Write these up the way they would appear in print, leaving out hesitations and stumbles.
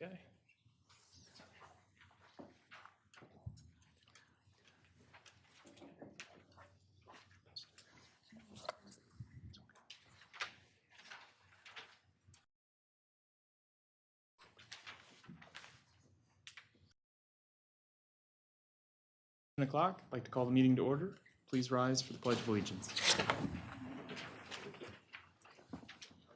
Okay. O'clock. I'd like to call the meeting to order. Please rise for the Pledge of Allegiance.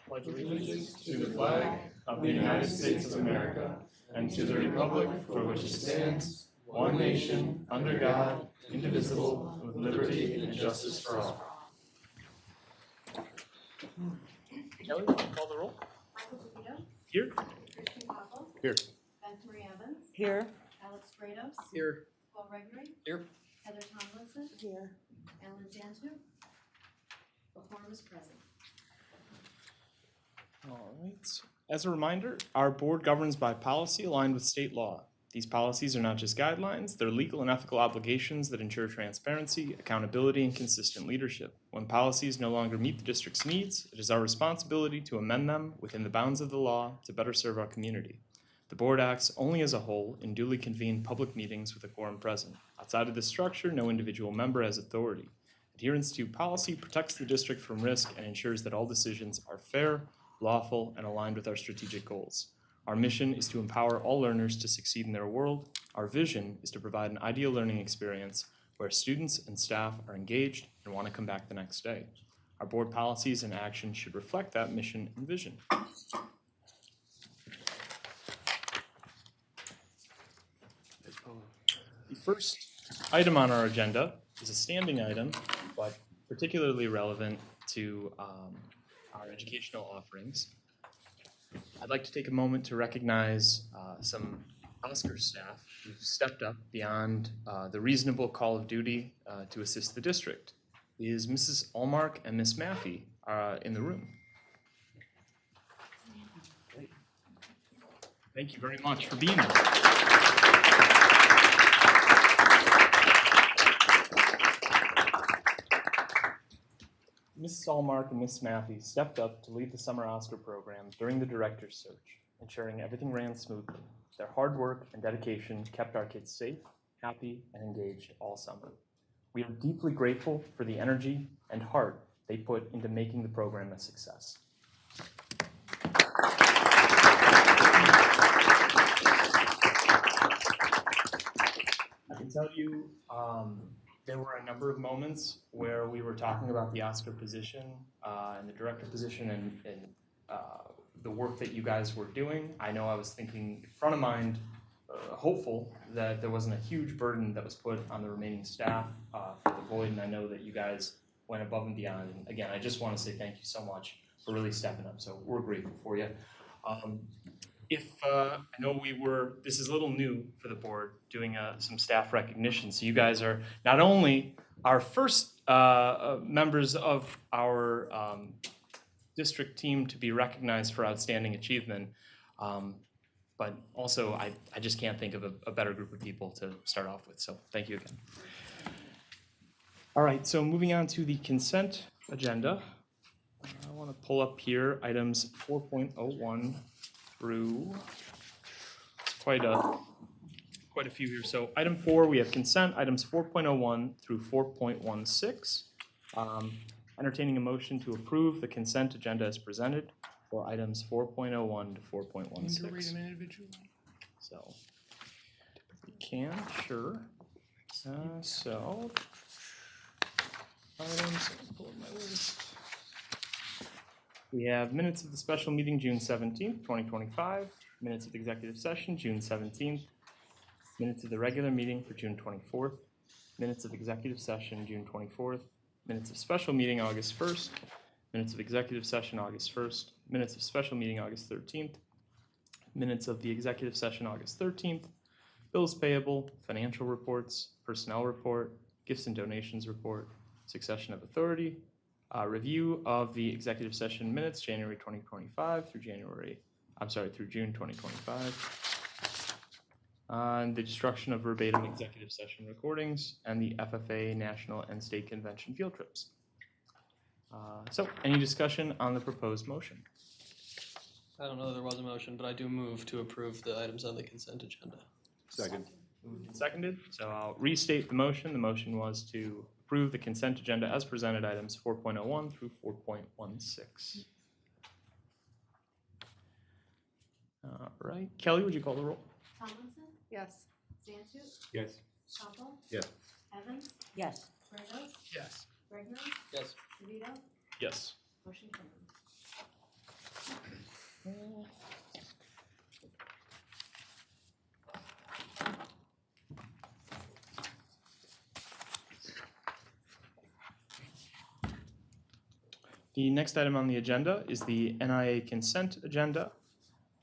Pledge allegiance to the flag of the United States of America and to the republic for which it stands, one nation, under God, indivisible, with liberty and justice for all. Kelly, call the roll. Michael DeVito. Here. Christian Coppel. Here. Beth Marie Evans. Here. Alex Grados. Here. Paul Gregory. Here. Heather Tomlinson. Here. Alan Zantu. The quorum is present. All right. As a reminder, our board governs by policy aligned with state law. These policies are not just guidelines, they're legal and ethical obligations that ensure transparency, accountability, and consistent leadership. When policies no longer meet the district's needs, it is our responsibility to amend them within the bounds of the law to better serve our community. The board acts only as a whole in duly convened public meetings with a quorum present. Outside of this structure, no individual member has authority. Adherence to policy protects the district from risk and ensures that all decisions are fair, lawful, and aligned with our strategic goals. Our mission is to empower all learners to succeed in their world. Our vision is to provide an ideal learning experience where students and staff are engaged and want to come back the next day. Our board policies and actions should reflect that mission and vision. The first item on our agenda is a standing item, but particularly relevant to our educational offerings. I'd like to take a moment to recognize some Oscar staff who've stepped up beyond the reasonable call of duty to assist the district. Is Mrs. Allmark and Miss Maffey in the room? Great. Thank you very much for being here. Mrs. Allmark and Miss Maffey stepped up to lead the summer Oscar program during the director's search, ensuring everything ran smoothly. Their hard work and dedication kept our kids safe, happy, and engaged all summer. We are deeply grateful for the energy and heart they put into making the program a success. I can tell you, there were a number of moments where we were talking about the Oscar position and the director position and the work that you guys were doing. I know I was thinking front of mind, hopeful that there wasn't a huge burden that was put on the remaining staff for the void, and I know that you guys went above and beyond. And again, I just want to say thank you so much for really stepping up. So we're grateful for you. I know this is a little new for the board, doing some staff recognition. So you guys are not only our first members of our district team to be recognized for outstanding achievement, but also I just can't think of a better group of people to start off with. So thank you again. All right, so moving on to the consent agenda. I want to pull up here items 4.01 through quite a few here. So item 4, we have consent, items 4.01 through 4.16. Entertaining a motion to approve the consent agenda as presented for items 4.01 to 4.16. To read them individually? So we can, sure. So items, pull up my list. We have minutes of the special meeting June 17th, 2025, minutes of the executive session June 17th, minutes of the regular meeting for June 24th, minutes of executive session June 24th, minutes of special meeting August 1st, minutes of executive session August 1st, minutes of special meeting August 13th, minutes of the executive session August 13th, bills payable, financial reports, personnel report, gifts and donations report, succession of authority, review of the executive session minutes, January 2025 through June 2025. And the destruction of verbatim executive session recordings and the FFA National and State Convention field trips. So any discussion on the proposed motion? I don't know that there was a motion, but I do move to approve the items on the consent agenda. Second. Moved and seconded, so I'll restate the motion. The motion was to approve the consent agenda as presented, items 4.01 through 4.16. All right, Kelly, would you call the roll? Tomlinson, Yes. Stanfield, Yes. Hubble, Yes. Evans, Yes. Burgos, Yes. Regner, Yes. DeVito, Yes. motion carries. The next item on the agenda is the NIA consent agenda.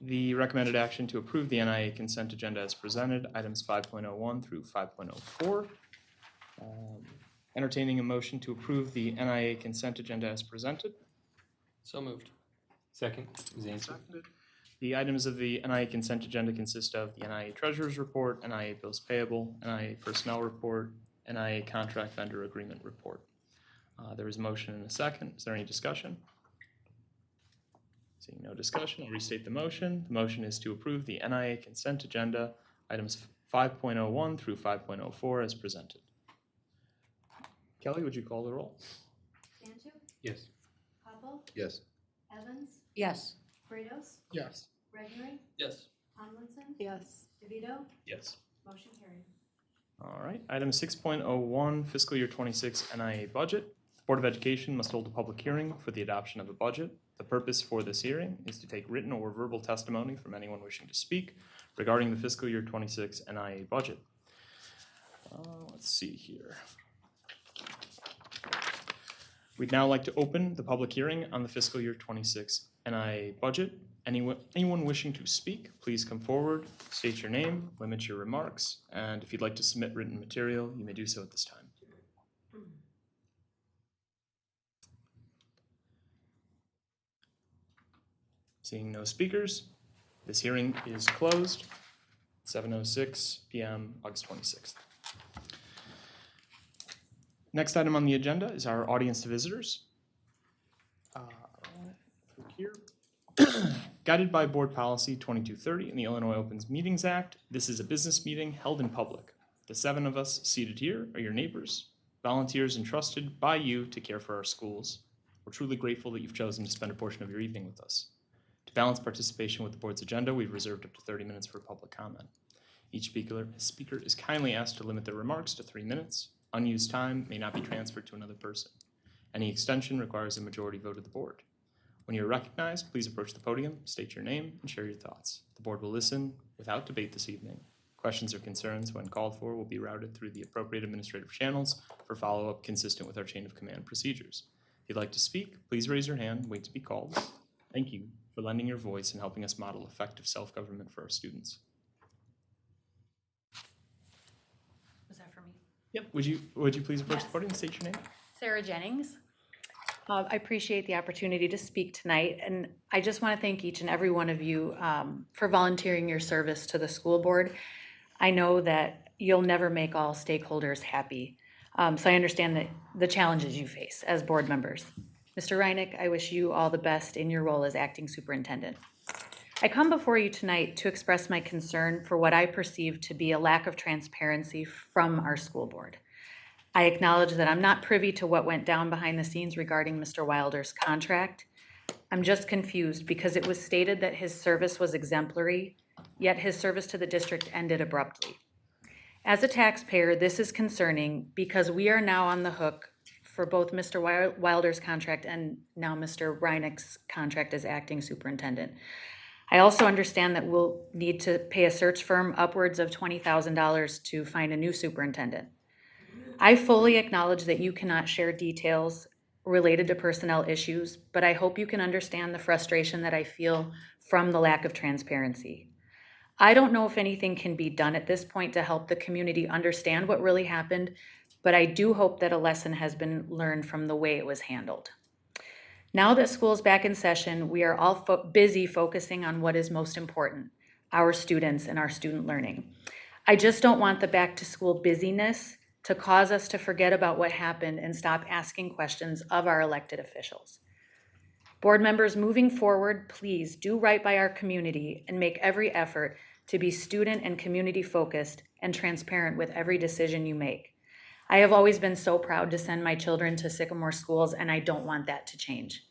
The recommended action to approve the NIA consent agenda as presented, items 5.01 through 5.04. Entertaining a motion to approve the NIA consent agenda as presented. So moved. Second. Zansky. The items of the NIA consent agenda consist of the NIA Treasurer's Report, NIA Bills Payable, NIA Personnel Report, NIA Contract Vendor Agreement Report. There is a motion and a second. Is there any discussion? Seeing no discussion, I'll restate the motion. The motion is to approve the NIA consent agenda, items 5.01 through 5.04 as presented. Kelly, would you call the roll? Stanfield, Yes. Hubble, Yes. Evans, Yes. Burgos, Yes. Regner, Yes. Tomlinson, Yes. DeVito, Yes. motion carried. All right, item 6.01, fiscal year 26 NIA budget. The Board of Education must hold a public hearing for the adoption of a budget. The purpose for this hearing is to take written or verbal testimony from anyone wishing to speak regarding the fiscal year 26 NIA budget. Let's see here. We'd now like to open the public hearing on the fiscal year 26 NIA budget. Anyone wishing to speak, please come forward, state your name, limit your remarks, and if you'd like to submit written material, you may do so at this time. Seeing no speakers, this hearing is closed. 7:06 p.m., August 26th. Next item on the agenda is our audience to visitors. Here. Guided by Board Policy 2230 and the Illinois Opens Meetings Act, this is a business meeting held in public. The 7 of us seated here are your neighbors, volunteers entrusted by you to care for our schools. We're truly grateful that you've chosen to spend a portion of your evening with us. To balance participation with the board's agenda, we've reserved up to 30 minutes for public comment. Each speaker is kindly asked to limit their remarks to 3 minutes. Unused time may not be transferred to another person. Any extension requires a majority vote of the board. When you're recognized, please approach the podium, state your name, and share your thoughts. The board will listen without debate this evening. Questions or concerns, when called for, will be routed through the appropriate administrative channels for follow-up consistent with our chain of command procedures. If you'd like to speak, please raise your hand and wait to be called. Thank you for lending your voice and helping us model effective self-government for our students. Was that for me? Yep, would you please approach the Yes. podium and state your name? Sarah Jennings. I appreciate the opportunity to speak tonight, and I just want to thank each and every one of you for volunteering your service to the school board. I know that you'll never make all stakeholders happy, so I understand the challenges you face as board members. Mr. Reineck, I wish you all the best in your role as acting superintendent. I come before you tonight to express my concern for what I perceive to be a lack of transparency from our school board. I acknowledge that I'm not privy to what went down behind the scenes regarding Mr. Wilder's contract. I'm just confused because it was stated that his service was exemplary, yet his service to the district ended abruptly. As a taxpayer, this is concerning because we are now on the hook for both Mr. Wilder's contract and now Mr. Reineck's contract as acting superintendent. I also understand that we'll need to pay a search firm upwards of $20,000 to find a new superintendent. I fully acknowledge that you cannot share details related to personnel issues, but I hope you can understand the frustration that I feel from the lack of transparency. I don't know if anything can be done at this point to help the community understand what really happened, but I do hope that a lesson has been learned from the way it was handled. Now that school's back in session, we are all busy focusing on what is most important, our students and our student learning. I just don't want the back to school busyness to cause us to forget about what happened and stop asking questions of our elected officials. Board members, moving forward, please do right by our community and make every effort to be student and community focused and transparent with every decision you make. I have always been so proud to send my children to Sycamore schools, and I don't want that to change.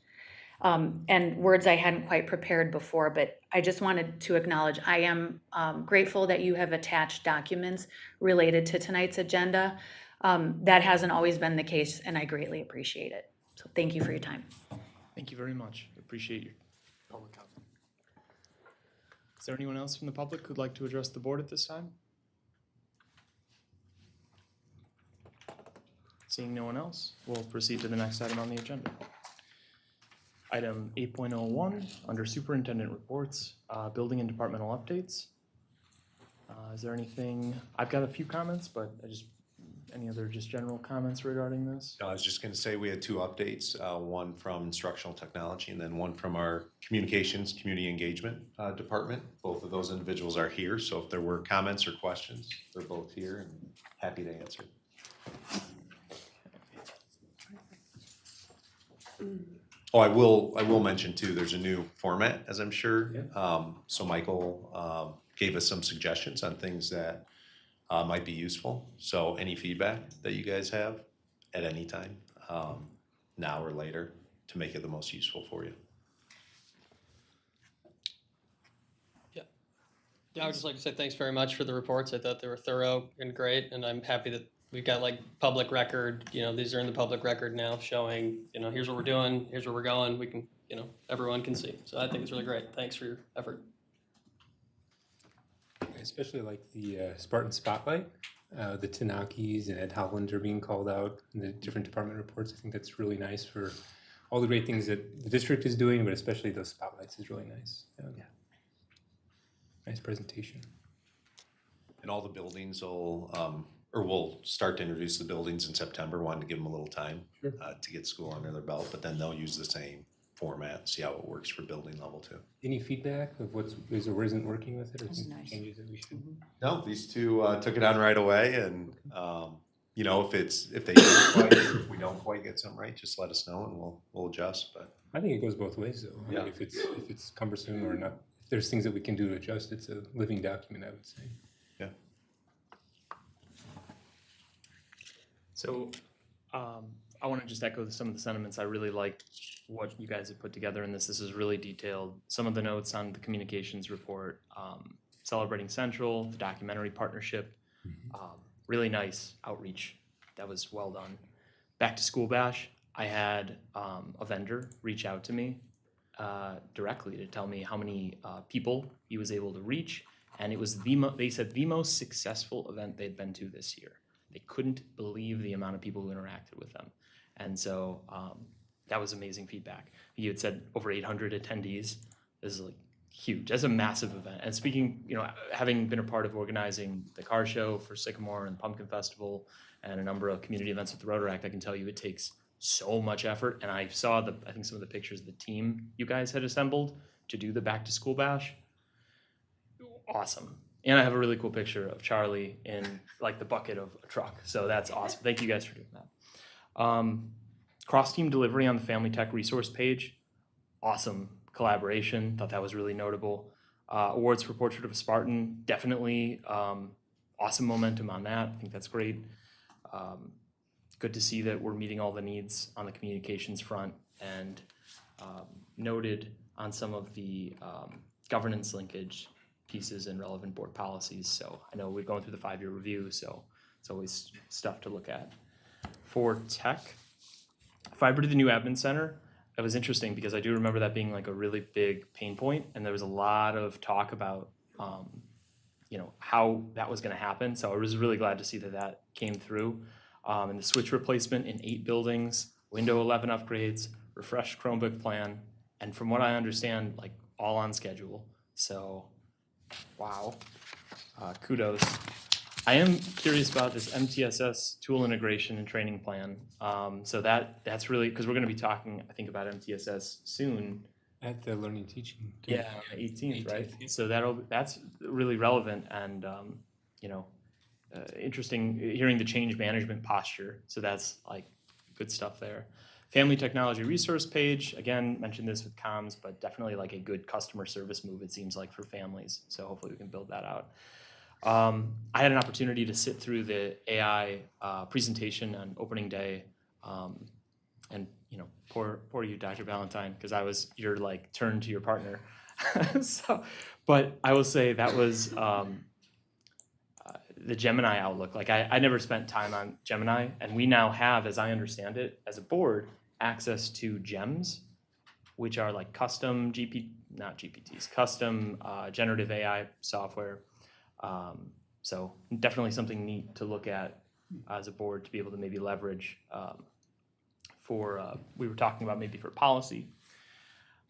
And words I hadn't quite prepared before, but I just wanted to acknowledge I am grateful that you have attached documents related to tonight's agenda. That hasn't always been the case, and I greatly appreciate it. So thank you for your time. Thank you very much. Appreciate your public comment. Is there anyone else from the public who'd like to address the board at this time? Seeing no one else, we'll proceed to the next item on the agenda. Item 8.01, under Superintendent Reports, Building and Departmental Updates. Is there anything, I've got a few comments, but any other just general comments regarding this? I was just going to say we had two updates, one from instructional technology and then one from our communications, community engagement department. Both of those individuals are here, so if there were comments or questions, they're both here and happy to answer. Oh, I will mention too, there's a new format, as I'm sure. So Michael gave us some suggestions on things that might be useful. So any feedback that you guys have at any time, now or later, to make it the most useful for you. Yeah, I would just like to say thanks very much for the reports. I thought they were thorough and great, and I'm happy that we've got like public record, these are in the public record now showing, here's what we're doing, here's where we're going, we can, everyone can see. So I think it's really great. Thanks for your effort. I especially like the Spartan Spotlight. The Tanakis and Ed Holland are being called out in the different department reports. I think that's really nice for all the great things that the district is doing, but especially those spotlights is really nice. Nice presentation. And all the buildings we'll start to introduce the buildings in September. Wanted to give them a little time to get school under their belt, but then they'll use the same format, see how it works for building level 2. Any feedback of what is or isn't working with it, or some nice. changes that we should? No, these two took it on right away, and if we don't quite get something right, just let us know and we'll adjust. But I think it goes both ways though. Yeah. If it's cumbersome or not, if there's things that we can do to adjust, it's a living document, I would say. yeah. So I want to just echo some of the sentiments. I really like what you guys have put together in this. This is really detailed. Some of the notes on the communications report, Celebrating Central, the documentary partnership, really nice outreach. That was well done. Back to School Bash, I had a vendor reach out to me directly to tell me how many people he was able to reach, and it was they said the most successful event they'd been to this year. They couldn't believe the amount of people who interacted with them, and so that was amazing feedback. You had said over 800 attendees. This is like huge. That's a massive event. And speaking, having been a part of organizing the car show for Sycamore and Pumpkin Festival and a number of community events with the Rotaract, I can tell you it takes so much effort. And I saw I think some of the pictures of the team you guys had assembled to do the Back to School Bash. Awesome. And I have a really cool picture of Charlie in like the bucket of a truck. So that's awesome. Thank you guys for doing that. Cross-team delivery on the Family Tech resource page. Awesome collaboration. Thought that was really notable. Awards for Portrait of a Spartan. Definitely awesome momentum on that. I think that's great. Good to see that we're meeting all the needs on the communications front, and noted on some of the governance linkage pieces and relevant board policies. So I know we're going through the 5-year review, so it's always stuff to look at. For tech, fiber to the new admin center, that was interesting because I do remember that being like a really big pain point, and there was a lot of talk about how that was going to happen. So I was really glad to see that came through. And the switch replacement in 8 buildings, Windows 11 upgrades, refreshed Chromebook plan, and from what I understand, like all on schedule. So, wow, kudos. I am curious about this MTSS tool integration and training plan. So that's really, because we're going to be talking, I think, about MTSS soon. At the Learning Teaching. Yeah, on the 18th, right? Yeah. So that's really relevant and, interesting hearing the change management posture. So that's like good stuff there. Family technology resource page, again, mentioned this with comms, but definitely like a good customer service move, it seems like, for families. So hopefully we can build that out. I had an opportunity to sit through the AI presentation on opening day, and poor you, Dr. Valentine, because I was your like turn to your partner. So, but I will say that was the Gemini outlook. Like I never spent time on Gemini, and we now have, as I understand it, as a board, access to GEMs, which are like custom custom generative AI software. So definitely something neat to look at as a board to be able to maybe leverage we were talking about maybe for policy.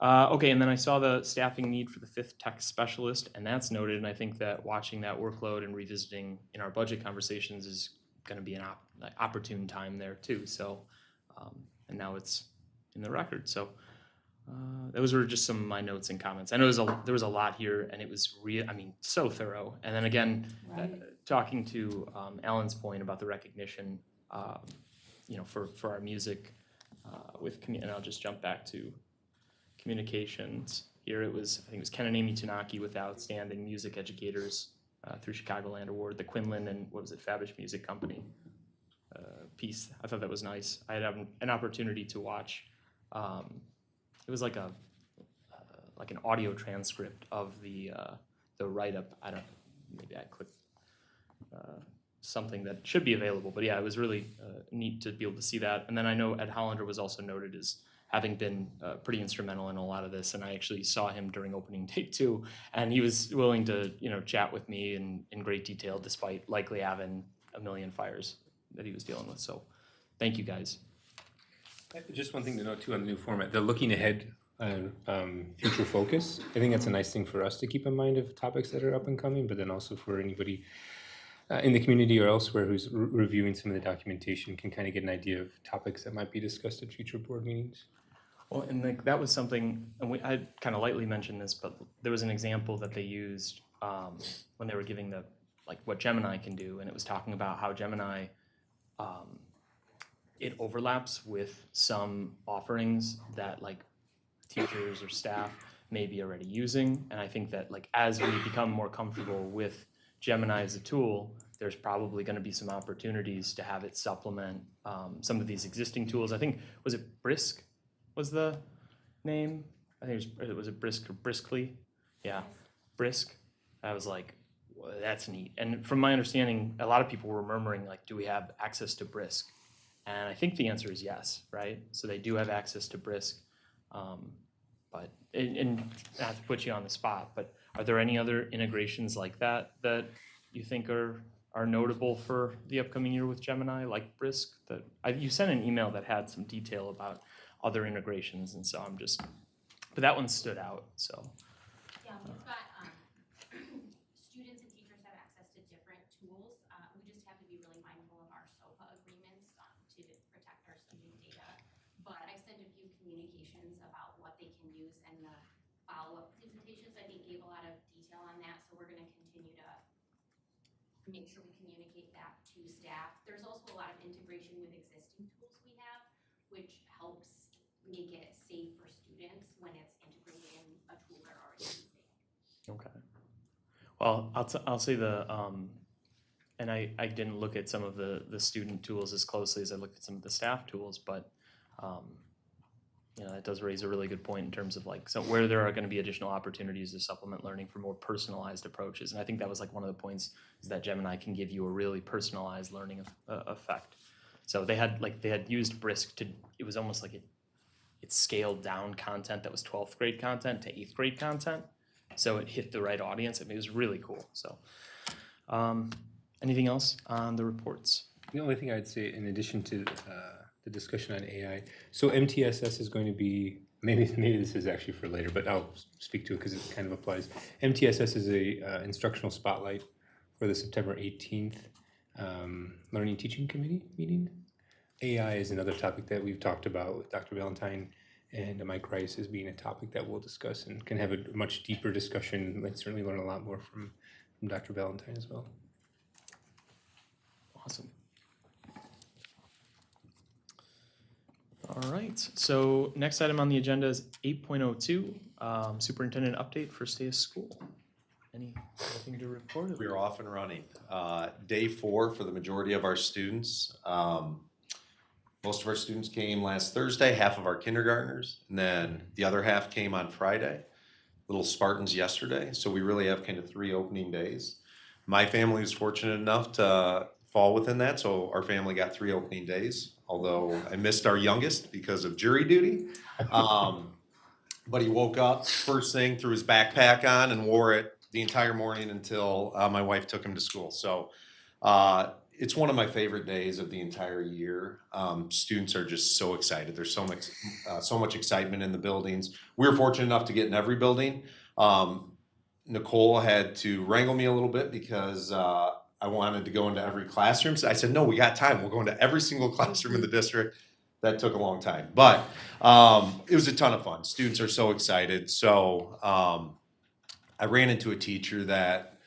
Okay, and then I saw the staffing need for the 5th tech specialist, and that's noted, and I think that watching that workload and revisiting in our budget conversations is going to be an opportune time there too. So, and now it's in the record. So those were just some of my notes and comments. I know there was a lot here, and it was so thorough. And then again, talking to Alan's point about the recognition, for our music and I'll just jump back to communications. Here I think it was Ken and Amy Tanaki with Outstanding Music Educators through Chicagoland Award, the Quinlan and Fabish Music Company piece. I thought that was nice. I had an opportunity to watch. It was like an audio transcript of the write-up. Maybe I clicked something that should be available, but yeah, it was really neat to be able to see that. And then I know Ed Hollander was also noted as having been pretty instrumental in a lot of this, and I actually saw him during opening day too, and he was willing to chat with me in great detail, despite likely having a million fires that he was dealing with. So thank you guys. Just one thing to note too on the new format, the looking ahead future focus. I think that's a nice thing for us to keep in mind of topics that are up and coming, but then also for anybody in the community or elsewhere who's reviewing some of the documentation can kind of get an idea of topics that might be discussed at future board meetings. Well, and that was something, and I kind of lightly mentioned this, but there was an example that they used when they were giving what Gemini can do, and it was talking about how Gemini, it overlaps with some offerings that teachers or staff may be already using, and I think that as we become more comfortable with Gemini as a tool, there's probably going to be some opportunities to have it supplement some of these existing tools. I think, was it Brisk was the name? I think was it Brisk or Briskly? Yeah, Brisk. I was like, well, that's neat. And from my understanding, a lot of people were murmuring, do we have access to Brisk? And I think the answer is yes, right? So they do have access to Brisk. But not to put you on the spot, but are there any other integrations like that you think are notable for the upcoming year with Gemini, like Brisk? You sent an email that had some detail about other integrations, and so but that one stood out. So Yeah, we've got students and teachers have access to different tools. We just have to be really mindful of our SOPA agreements to protect our student data. But I sent a few communications about what they can use, and the follow-up presentations I think gave a lot of detail on that. So we're going to continue to make sure we communicate that to staff. There's also a lot of integration with existing tools we have, which helps make it safe for students when it's integrated in a tool they're already using. okay. Well, I'll say and I didn't look at some of the student tools as closely as I looked at some of the staff tools, but that does raise a really good point in terms of where there are going to be additional opportunities to supplement learning for more personalized approaches. And I think that was one of the points, is that Gemini can give you a really personalized learning effect. So they had used Brisk it was almost like it scaled down content that was 12th grade content to 8th grade content. So it hit the right audience. It was really cool. So anything else on the reports? The only thing I'd say, in addition to the discussion on AI, so MTSS is going to be, maybe this is actually for later, but I'll speak to it because it kind of applies. MTSS is a instructional spotlight for the September 18th Learning Teaching Committee meeting. AI is another topic that we've talked about with Dr. Valentine and Mike Rice as being a topic that we'll discuss and can have a much deeper discussion. I'd certainly learn a lot more from Dr. Valentine as well. Awesome. All right. right, so next item on the agenda is 8.02, superintendent update for Stay School. Anything to report? We are off and running. Day 4 for the majority of our students. Most of our students came last Thursday, half of our kindergartners, and then the other half came on Friday. Little Spartans yesterday, so we really have kind of 3 opening days. My family was fortunate enough to fall within that, so our family got 3 opening days, although I missed our youngest because of jury duty. But he woke up first thing, threw his backpack on, and wore it the entire morning until my wife took him to school. So it's one of my favorite days of the entire year. Students are just so excited. There's so much excitement in the buildings. We were fortunate enough to get in every building. Nicole had to wrangle me a little bit because I wanted to go into every classroom. So I said, no, we got time. We'll go into every single classroom in the district. That took a long time, but it was a ton of fun. Students are so excited. So I ran into a teacher that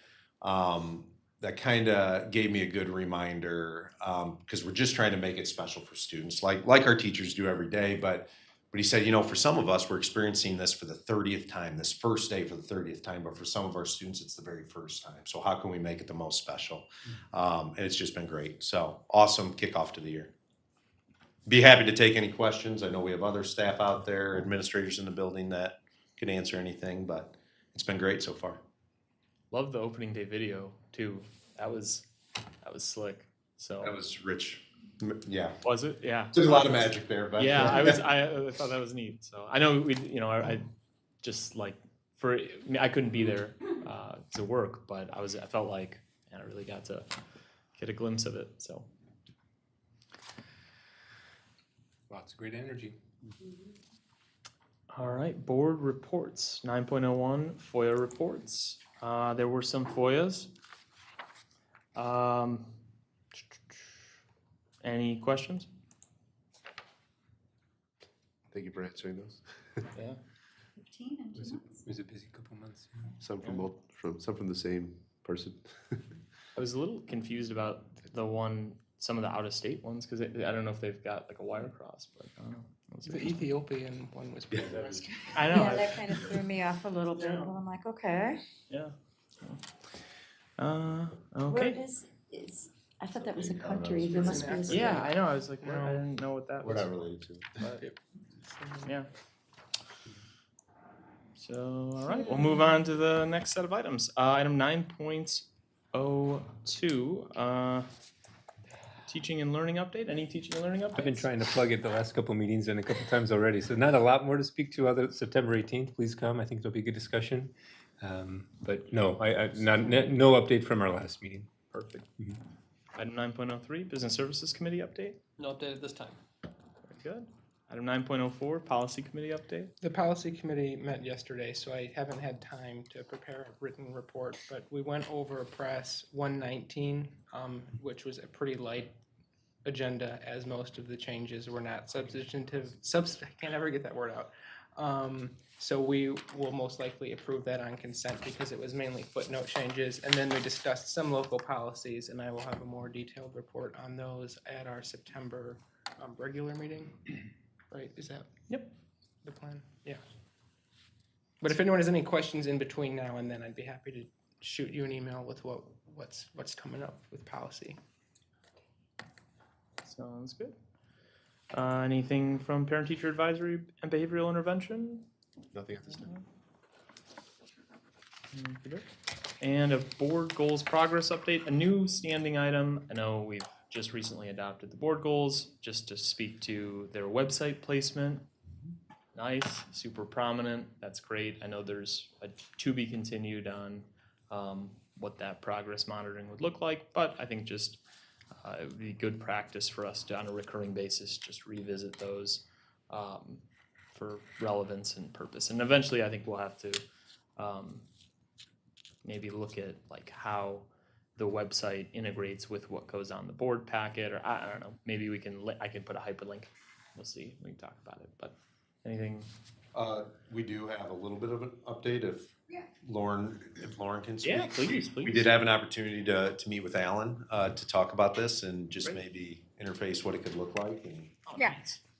kind of gave me a good reminder, because we're just trying to make it special for students, like our teachers do every day. But he said, for some of us, we're experiencing this for the 30th time, this first day for the 30th time, but for some of our students, it's the very first time. So how can we make it the most special? And it's just been great. So awesome kickoff to the year. Be happy to take any questions. I know we have other staff out there, administrators in the building that could answer anything, but it's been great so far. Love the opening day video too. That was slick. So That was rich. Yeah. was it? Yeah. There's a lot of magic there, but Yeah, I thought that was neat. So I know I just like I couldn't be there to work, but I felt like I really got to get a glimpse of it. So Lots of great energy. all right, board reports 9.01 FOIA reports. There were some FOIAs. Any questions? Thank you for answering those. Yeah. 15 and 2 It months. was a busy couple months. Yeah. Some from the same person. I was a little confused about some of the out-of-state ones, because I don't know if they've got like a wire cross, but I don't know. The Ethiopian one was pretty good. I know. Yeah, that kind of threw me off a little bit, but I'm like, okay. Yeah. Where Okay. is, I thought that was a country, there must be a state. Yeah, I know. I was like, I didn't know what that We're was. not related to it. But, yeah. So, all right, we'll move on to the next set of items. Item 9.02, teaching and learning update. Any teaching and learning updates? I've been trying to plug it the last couple meetings and a couple times already, so not a lot more to speak to. Other September 18th, please come. I think it'll be a good discussion. But no, no update from our last meeting. Perfect. Item 9.03, Business Services Committee update. No update at this time. Very good. Item 9.04, Policy Committee update. The policy committee met yesterday, so I haven't had time to prepare a written report, but we went over press 119, which was a pretty light agenda, as most of the changes were not substantive. I can't ever get that word out. So we will most likely approve that on consent because it was mainly footnote changes. And then we discussed some local policies, and I will have a more detailed report on those at our September regular meeting. Right, is that? Yep. The plan? Yeah. But if anyone has any questions in between now and then, I'd be happy to shoot you an email with what's coming up with policy. Sounds good. Anything from parent-teacher advisory and behavioral intervention? Nothing at this time. And a board goals progress update, a new standing item. I know we've just recently adopted the board goals, just to speak to their website placement. Nice, super prominent, that's great. I know there's a to be continued on what that progress monitoring would look like, but I think just it would be good practice for us to, on a recurring basis, just revisit those for relevance and purpose. And eventually I think we'll have to maybe look at like how the website integrates with what goes on the board packet, or I don't know, maybe I can put a hyperlink. We'll see, we can talk about it, but anything? We do have a little bit of an update if Lauren can speak. Yeah, please. We did have an opportunity to meet with Alan to talk about this and just maybe interface what it could look like. And Yeah.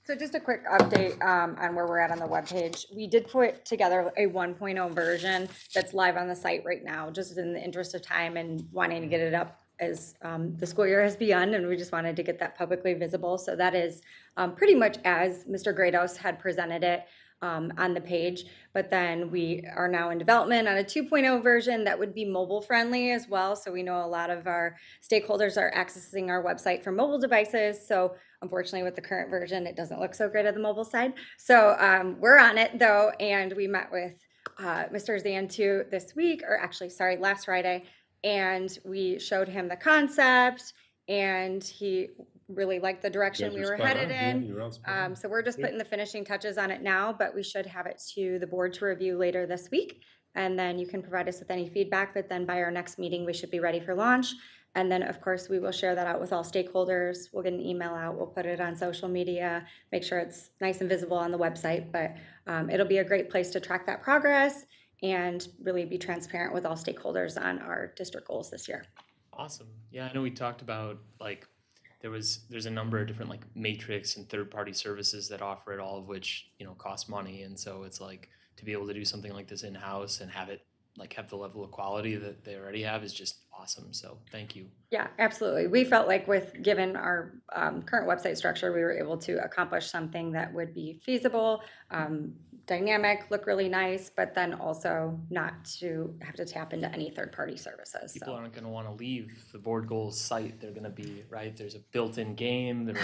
So just a quick update on where we're at on the webpage. We did put together a 1.0 version that's live on the site right now, just in the interest of time and wanting to get it up as the school year has begun, and we just wanted to get that publicly visible. So that is pretty much as Mr. Greathouse had presented it on the page. But then we are now in development on a 2.0 version that would be mobile friendly as well. So we know a lot of our stakeholders are accessing our website from mobile devices. So unfortunately, with the current version, it doesn't look so great on the mobile side. So we're on it though, and we met with Mr. Zantu this week, or actually, sorry, last Friday, and we showed him the concept, and he really liked the direction we were headed in. So we're just putting the finishing touches on it now, but we should have it to the board to review later this week. And then you can provide us with any feedback, but then by our next meeting, we should be ready for launch. And then, of course, we will share that out with all stakeholders. We'll get an email out, we'll put it on social media, make sure it's nice and visible on the website. But it'll be a great place to track that progress and really be transparent with all stakeholders on our district goals this year. Awesome. Yeah, I know we talked about like there's a number of different like matrix and third-party services that offer it, all of which, you know, cost money. And so it's like to be able to do something like this in-house and have it like have the level of quality that they already have is just awesome. So thank you. Yeah, absolutely. We felt like given our current website structure, we were able to accomplish something that would be feasible, dynamic, look really nice, but then also not to have to tap into any third-party services. People aren't going to want to leave the board goals site. They're going to be, right, there's a built-in game.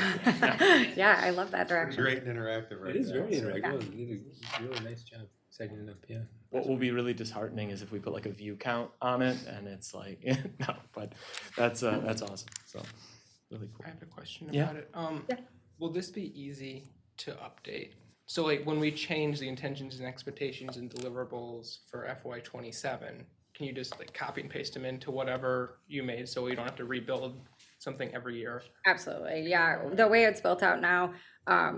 Yeah, I love that direction. Great and interactive, right? It is very interactive. Yeah. You did a really nice job setting it up, yeah. What will be really disheartening is if we put like a view count on it and it's like, no, but that's awesome. So really cool. I have a question Yeah. about it. Will this be easy to update? So like when we change the intentions and expectations and deliverables for FY27, can you just like copy and paste them into whatever you made so we don't have to rebuild something every year? Absolutely, yeah. The way it's built out now, I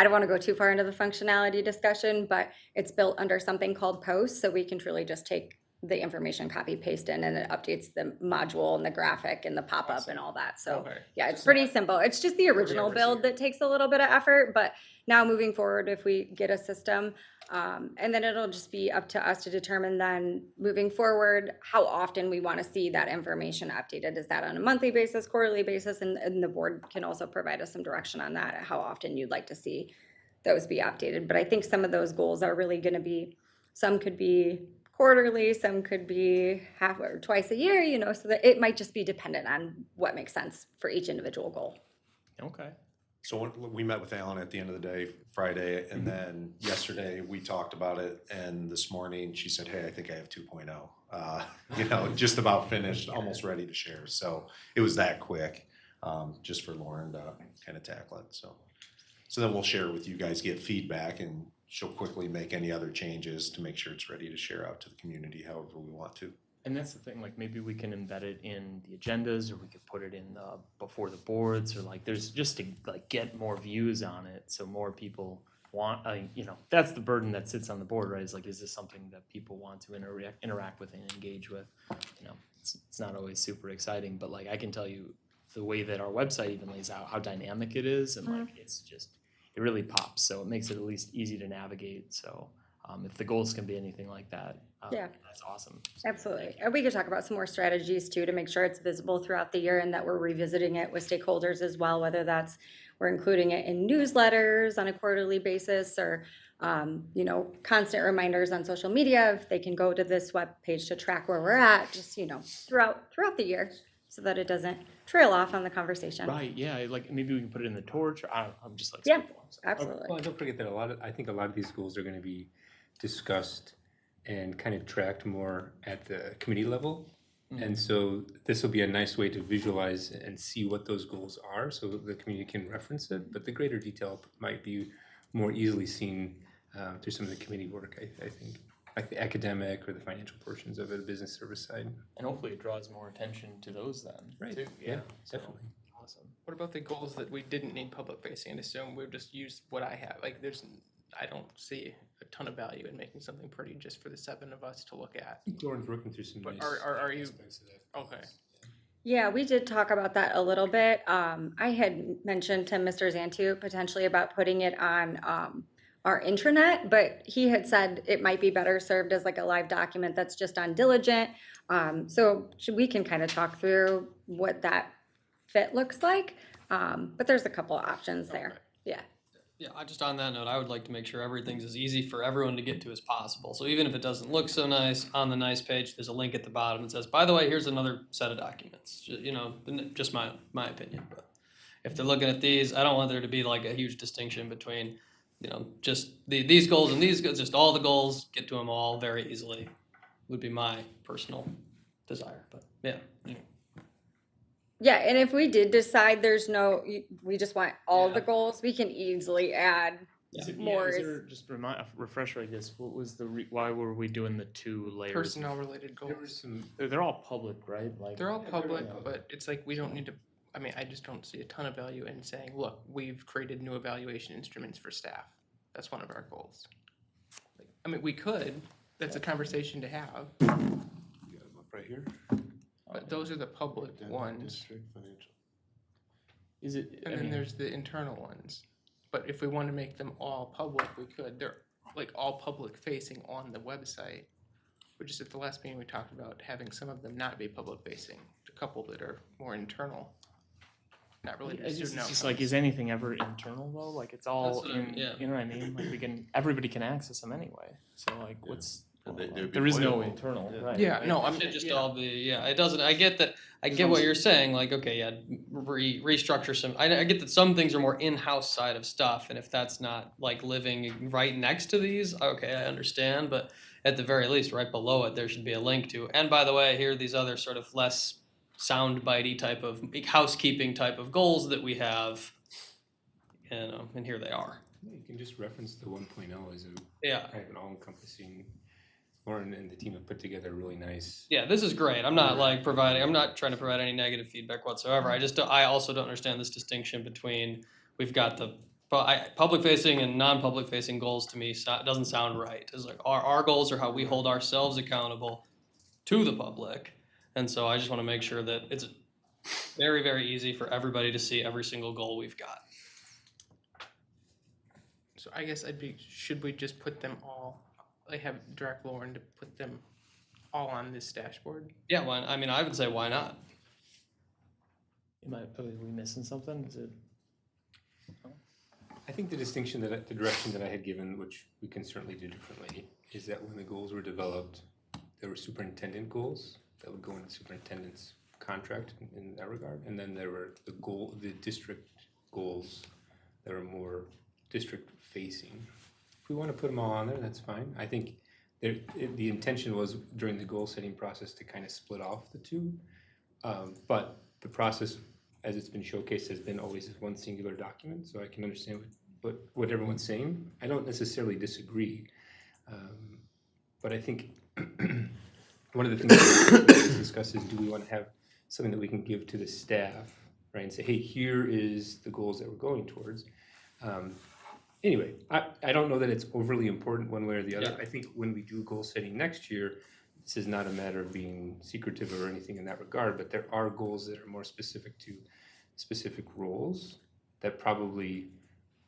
don't want to go too far into the functionality discussion, but it's built under something called posts, so we can truly just take the information, copy, paste in, and it updates the module and the graphic and the pop-up and all that. So Okay. yeah, it's pretty simple. It's just the original build that takes a little bit of effort, but now moving forward, if we get a system, and then it'll just be up to us to determine then moving forward how often we want to see that information updated. Is that on a monthly basis, quarterly basis? And the board can also provide us some direction on that, how often you'd like to see those be updated. But I think some of those goals are really going to be, some could be quarterly, some could be half or twice a year, you know, so that it might just be dependent on what makes sense for each individual goal. Okay. So we met with Alan at the end of the day, Friday, and then yesterday we talked about it, and this morning she said, hey, I think I have 2.0. You know, just about finished, almost ready to share. So it was that quick, just for Lauren to kind of tackle it. So then we'll share with you guys, get feedback, and she'll quickly make any other changes to make sure it's ready to share out to the community however we want to. And that's the thing, like maybe we can embed it in the agendas, or we could put it in the before the boards, or like there's just to like get more views on it, so more people want. You know, that's the burden that sits on the board, right? Is like, is this something that people want to interact with and engage with? You know, it's not always super exciting, but like I can tell you the way that our website even lays out, how dynamic it is, and like it's just it really pops. So it makes it at least easy to navigate. So. If the goals can be anything like that, that's awesome. Absolutely. And we could talk about some more strategies too to make sure it's visible throughout the year and that we're revisiting it with stakeholders as well, whether that's we're including it in newsletters on a quarterly basis or, you know, constant reminders on social media. If they can go to this web page to track where we're at, just, you know, throughout the year so that it doesn't trail off on the conversation. Right. Yeah. Like maybe we can put it in the torch. I'm just like, yeah, spitballing. absolutely. Well, don't forget that I think a lot of these goals are going to be discussed and kind of tracked more at the committee level. Mm-hmm. And so this will be a nice way to visualize and see what those goals are so that the community can reference it. But the greater detail might be more easily seen through some of the committee work, I think, like the academic or the financial portions of it, the business service side. And hopefully it draws more attention to those then. Right. Too. Yeah, So, definitely. awesome. What about the goals that we didn't need public facing and assume we'll just use what I have? Like I don't see a ton of value in making something pretty just for the 7 of us to look at. I think Lauren's working through some But nice are you aspects of that. okay? Yeah, we did talk about that a little bit. I had mentioned to Mr. Zantu potentially about putting it on our intranet, but he had said it might be better served as like a live document that's just on Diligent. So we can kind of talk through what that fit looks like. But there's a couple of options there. Yeah. Yeah, just on that note, I would like to make sure everything's as easy for everyone to get to as possible. So even if it doesn't look so nice, on the nice page, there's a link at the bottom that says, by the way, here's another set of documents. You know, just my opinion. But if they're looking at these, I don't want there to be like a huge distinction between, you know, just these goals and these goals, just all the goals, get to them all very easily, would be my personal desire. But yeah. Yeah, and if we did decide we just want all the goals, we can easily add more. Is there, just refresher, I guess, what was why were we doing the 2 layers? Personnel related goals. There was some, They're all public, right? Like They're all public, yeah. but it's like we don't need to, I mean, I just don't see a ton of value in saying, look, we've created new evaluation instruments for staff. That's one of our goals. Like, I mean, we could, that's a conversation to have, You got them up right here. but those are the public Identity, ones. District, financial. Is it? And then there's the internal ones. But if we want to make them all public, we could. They're like all public facing on the website. Which is at the last meeting we talked about having some of them not be public facing. A couple that are more internal. Not really It's student just outcomes. like, is anything ever internal though? Like it's all That's what in, yeah. you know what I mean? Like everybody can access them anyway. So like, what's They'd be there is no foilable. internal, Yeah. right? Yeah, right? no, It I'm should just yeah. all be, yeah, it doesn't, I get that, I get what you're saying, like, okay, yeah, restructure some, I get that some things are more in-house side of stuff, and if that's not like living right next to these, okay, I understand, but at the very least, right below it, there should be a link to, and by the way, here are these other sort of less soundbitey type of housekeeping type of goals that we have, and here they are. you can just reference the 1.0 as a Yeah. kind of an all-encompassing. Lauren and the team have put together a really nice. Yeah, this is great. I'm not like I'm not trying to provide any negative feedback whatsoever. I also don't understand this distinction between, we've got the public facing and non-public facing goals. To me, doesn't sound right. It's like our goals are how we hold ourselves accountable to the public. And so I just want to make sure that it's very, very easy for everybody to see every single goal we've got. So I guess should we just put them all, like have direct Lauren to put them all on this dashboard? Yeah, I would say why not? Are we missing something? Is it? I think the direction that I had given, which we can certainly do differently, is that when the goals were developed, there were superintendent goals that would go into the superintendent's contract in that regard, and then there were the district goals that are more district facing. If we want to put them all on there, that's fine. I think the intention was during the goal setting process to kind of split off the two, but the process, as it's been showcased, has been always one singular document. So I can understand what everyone's saying. I don't necessarily disagree, but I think one of the things that we discuss is, do we want to have something that we can give to the staff, right, and say, hey, here is the goals that we're going towards. Anyway, I don't know that it's overly important one way or the other. Yeah. I think when we do goal setting next year, this is not a matter of being secretive or anything in that regard, but there are goals that are more specific to specific roles that probably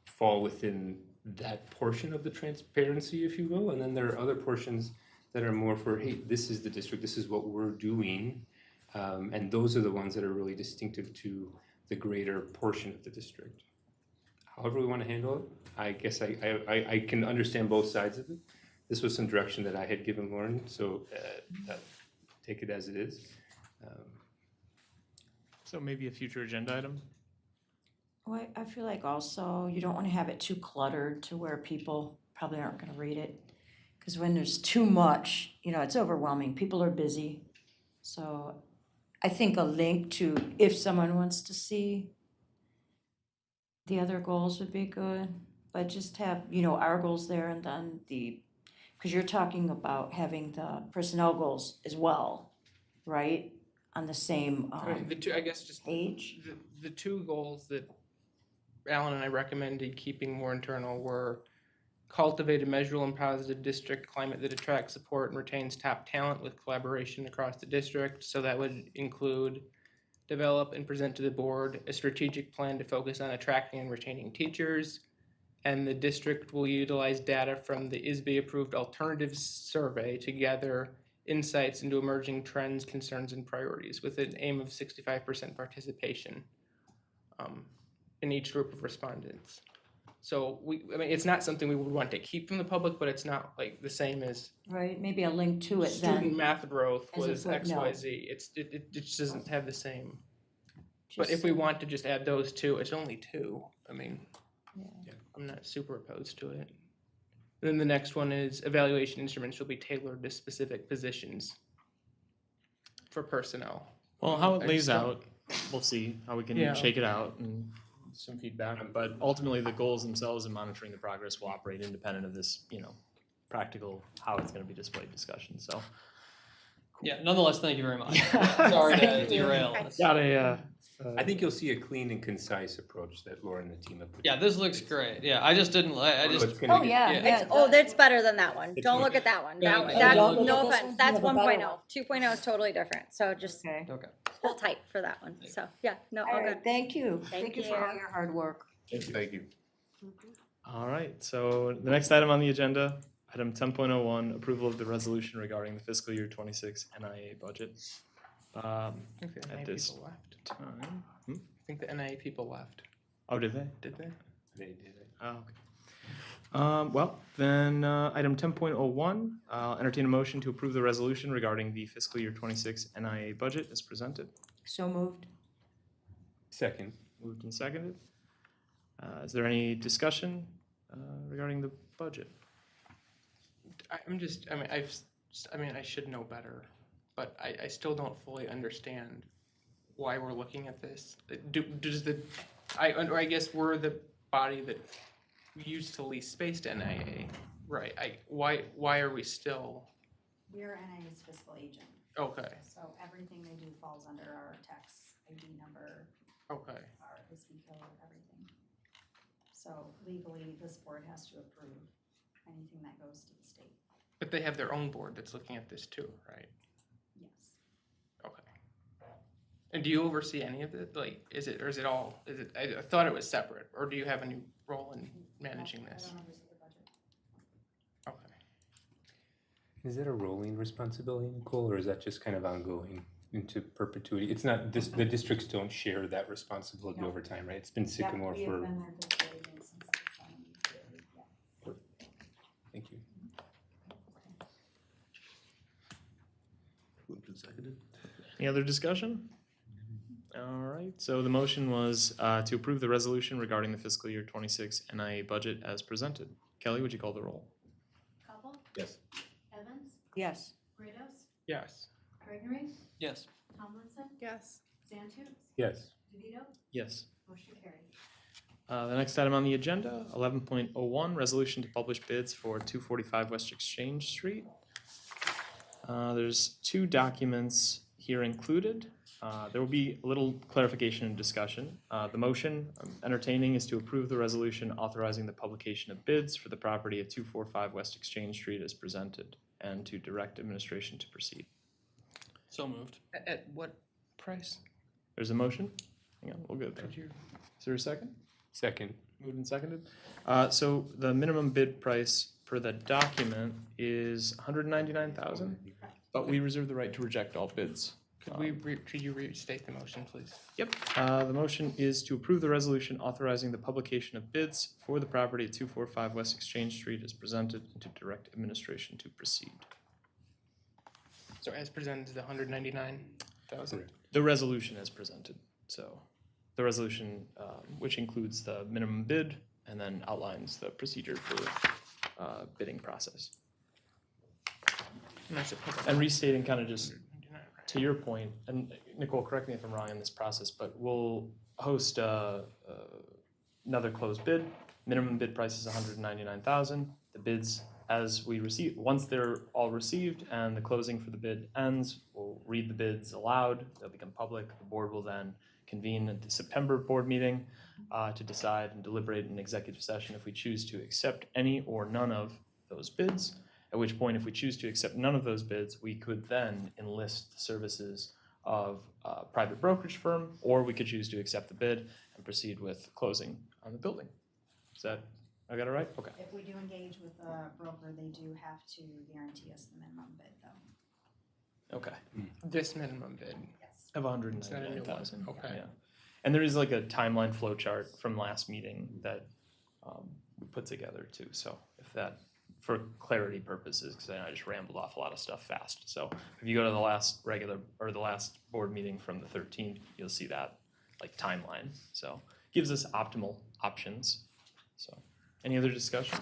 fall within that portion of the transparency, if you will. And then there are other portions that are more for, hey, this is the district, this is what we're doing. And those are the ones that are really distinctive to the greater portion of the district. However we want to handle it, I guess I can understand both sides of it. This was some direction that I had given Lauren, so take it as it is. So maybe a future agenda item? Well, I feel like also you don't want to have it too cluttered to where people probably aren't going to read it. Because when there's too much, it's overwhelming. People are busy. So I think a link to, if someone wants to see the other goals would be good. But just have, our goals there, and then because you're talking about having the personnel goals as well, right? On the same The two, I guess, just page. the two goals that Alan and I recommended keeping more internal were cultivate a measurable and positive district climate that attracts, support, and retains top talent with collaboration across the district. So that would include develop and present to the board a strategic plan to focus on attracting and retaining teachers. And the district will utilize data from the ISB-approved alternatives survey to gather insights into emerging trends, concerns, and priorities with an aim of 65% participation in each group of respondents. So I mean, it's not something we would want to keep from the public, but it's not like the same as Right, maybe a link to it student then. math growth as a was X, Y, footnote. Z. It just doesn't have the same. But Just if we want to just add those two, it's only two. I mean, Yeah. I'm not super opposed to it. And then the next one is evaluation instruments will be tailored to specific positions for personnel. Well, how it I lays just don't- out, we'll see how we can Yeah. shake it out and some feedback. But ultimately, the goals themselves and monitoring the progress will operate independent of this, practical how it's going to be displayed discussion. So, Yeah, nonetheless, thank you very much. Yeah. Sorry to Thank you. derail. got a. I think you'll see a clean and concise approach that Laura and the team have put. Yeah, this looks great. Yeah, I just didn't, I Although just, it's gonna Oh, get- yeah, yeah. yeah. Oh, that's better than that one. It's Don't much- look at that one. Yeah, That, yeah. that's, Don't look no at this offense, one? that's You have a better 1.0. 2.0 is totally different, so just Okay. okay. hold tight for that one. So, yeah, no, All all right, good. thank you. Thank Thank you for all you. your hard work. Thank you. All right. So the next item on the agenda, item 10.01, approval of the resolution regarding the fiscal year 26 NIA budget. I think the At NIA this people left. Time. I think the NIA people left. Oh, did they? Did they? They did it. Oh, okay. Well, then item 10.01, I'll entertain a motion to approve the resolution regarding the fiscal year 26 NIA budget as presented. So moved. Second. Moved and seconded. Is there any discussion regarding the budget? I mean, I should know better, but I still don't fully understand why we're looking at this. I guess we're the body that used to lease space to NIA, right? Why are we still, We are NIA's fiscal agent, okay, so everything they do falls under our tax ID number, okay. our ISB code, everything. So legally, this board has to approve anything that goes to the state, But they have their own board that's looking at this too, right? yes. Okay. And do you oversee any of it? Like, is it all, I thought it was separate, or do you have any role in managing I this? don't oversee the budget. Okay. Is that a rolling responsibility, Nicole, or is that just kind of ongoing into perpetuity? It's not, the districts don't share that responsibility No. over time, right? It's been Sycamore Yeah, we have for, been their fiscal agent since the 70s, yeah. thank you. Moved and seconded. Any other discussion? All right, so the motion was to approve the resolution regarding the fiscal year 26 NIA budget as presented. Kelly, would you call the roll? Couple, Yes. Evans, Yes. Grados, Yes. Gregory, Yes. Tomlinson, Yes. Santu, Yes. DeVito, Yes. motion carried. The next item on the agenda, 11.01, resolution to publish bids for 245 West Exchange Street. There's two documents here included. There will be a little clarification and discussion. The motion I'm entertaining is to approve the resolution authorizing the publication of bids for the property at 245 West Exchange Street as presented and to direct administration to proceed. So moved. At what price? There's a motion. Hang on, we'll go there. Could you? Is there a second? Second. Moved and seconded. So the minimum bid price per the document is $199,000, but we reserve the right to reject all bids. Could you restate the motion, please? Yep. The motion is to approve the resolution authorizing the publication of bids for the property at 245 West Exchange Street as presented and to direct administration to proceed. So as presented is the 199,000. The resolution as presented. So the resolution, which includes the minimum bid and then outlines the procedure for bidding process. And restating kind of just to your point, and Nicole, correct me if I'm wrong in this process, but we'll host another closed bid. Minimum bid price is $199,000. The bids, as we receive, once they're all received and the closing for the bid ends, we'll read the bids aloud. They'll become public. The board will then convene at the September board meeting to decide and deliberate in executive session if we choose to accept any or none of those bids. At which point, if we choose to accept none of those bids, we could then enlist the services of a private brokerage firm, or we could choose to accept the bid and proceed with closing on the building. Is that, I got it right? Okay. If we do engage with a broker, they do have to guarantee us the minimum bid though. Okay. This minimum bid. Yes. Of Is that a new one? 199,000. Okay. Yeah. And there is like a timeline flow chart from last meeting that we put together too. So if that, for clarity purposes, because I just rambled off a lot of stuff fast. So if you go to the last the last board meeting from the 13th, you'll see that like timeline. So gives us optimal options. So any other discussion?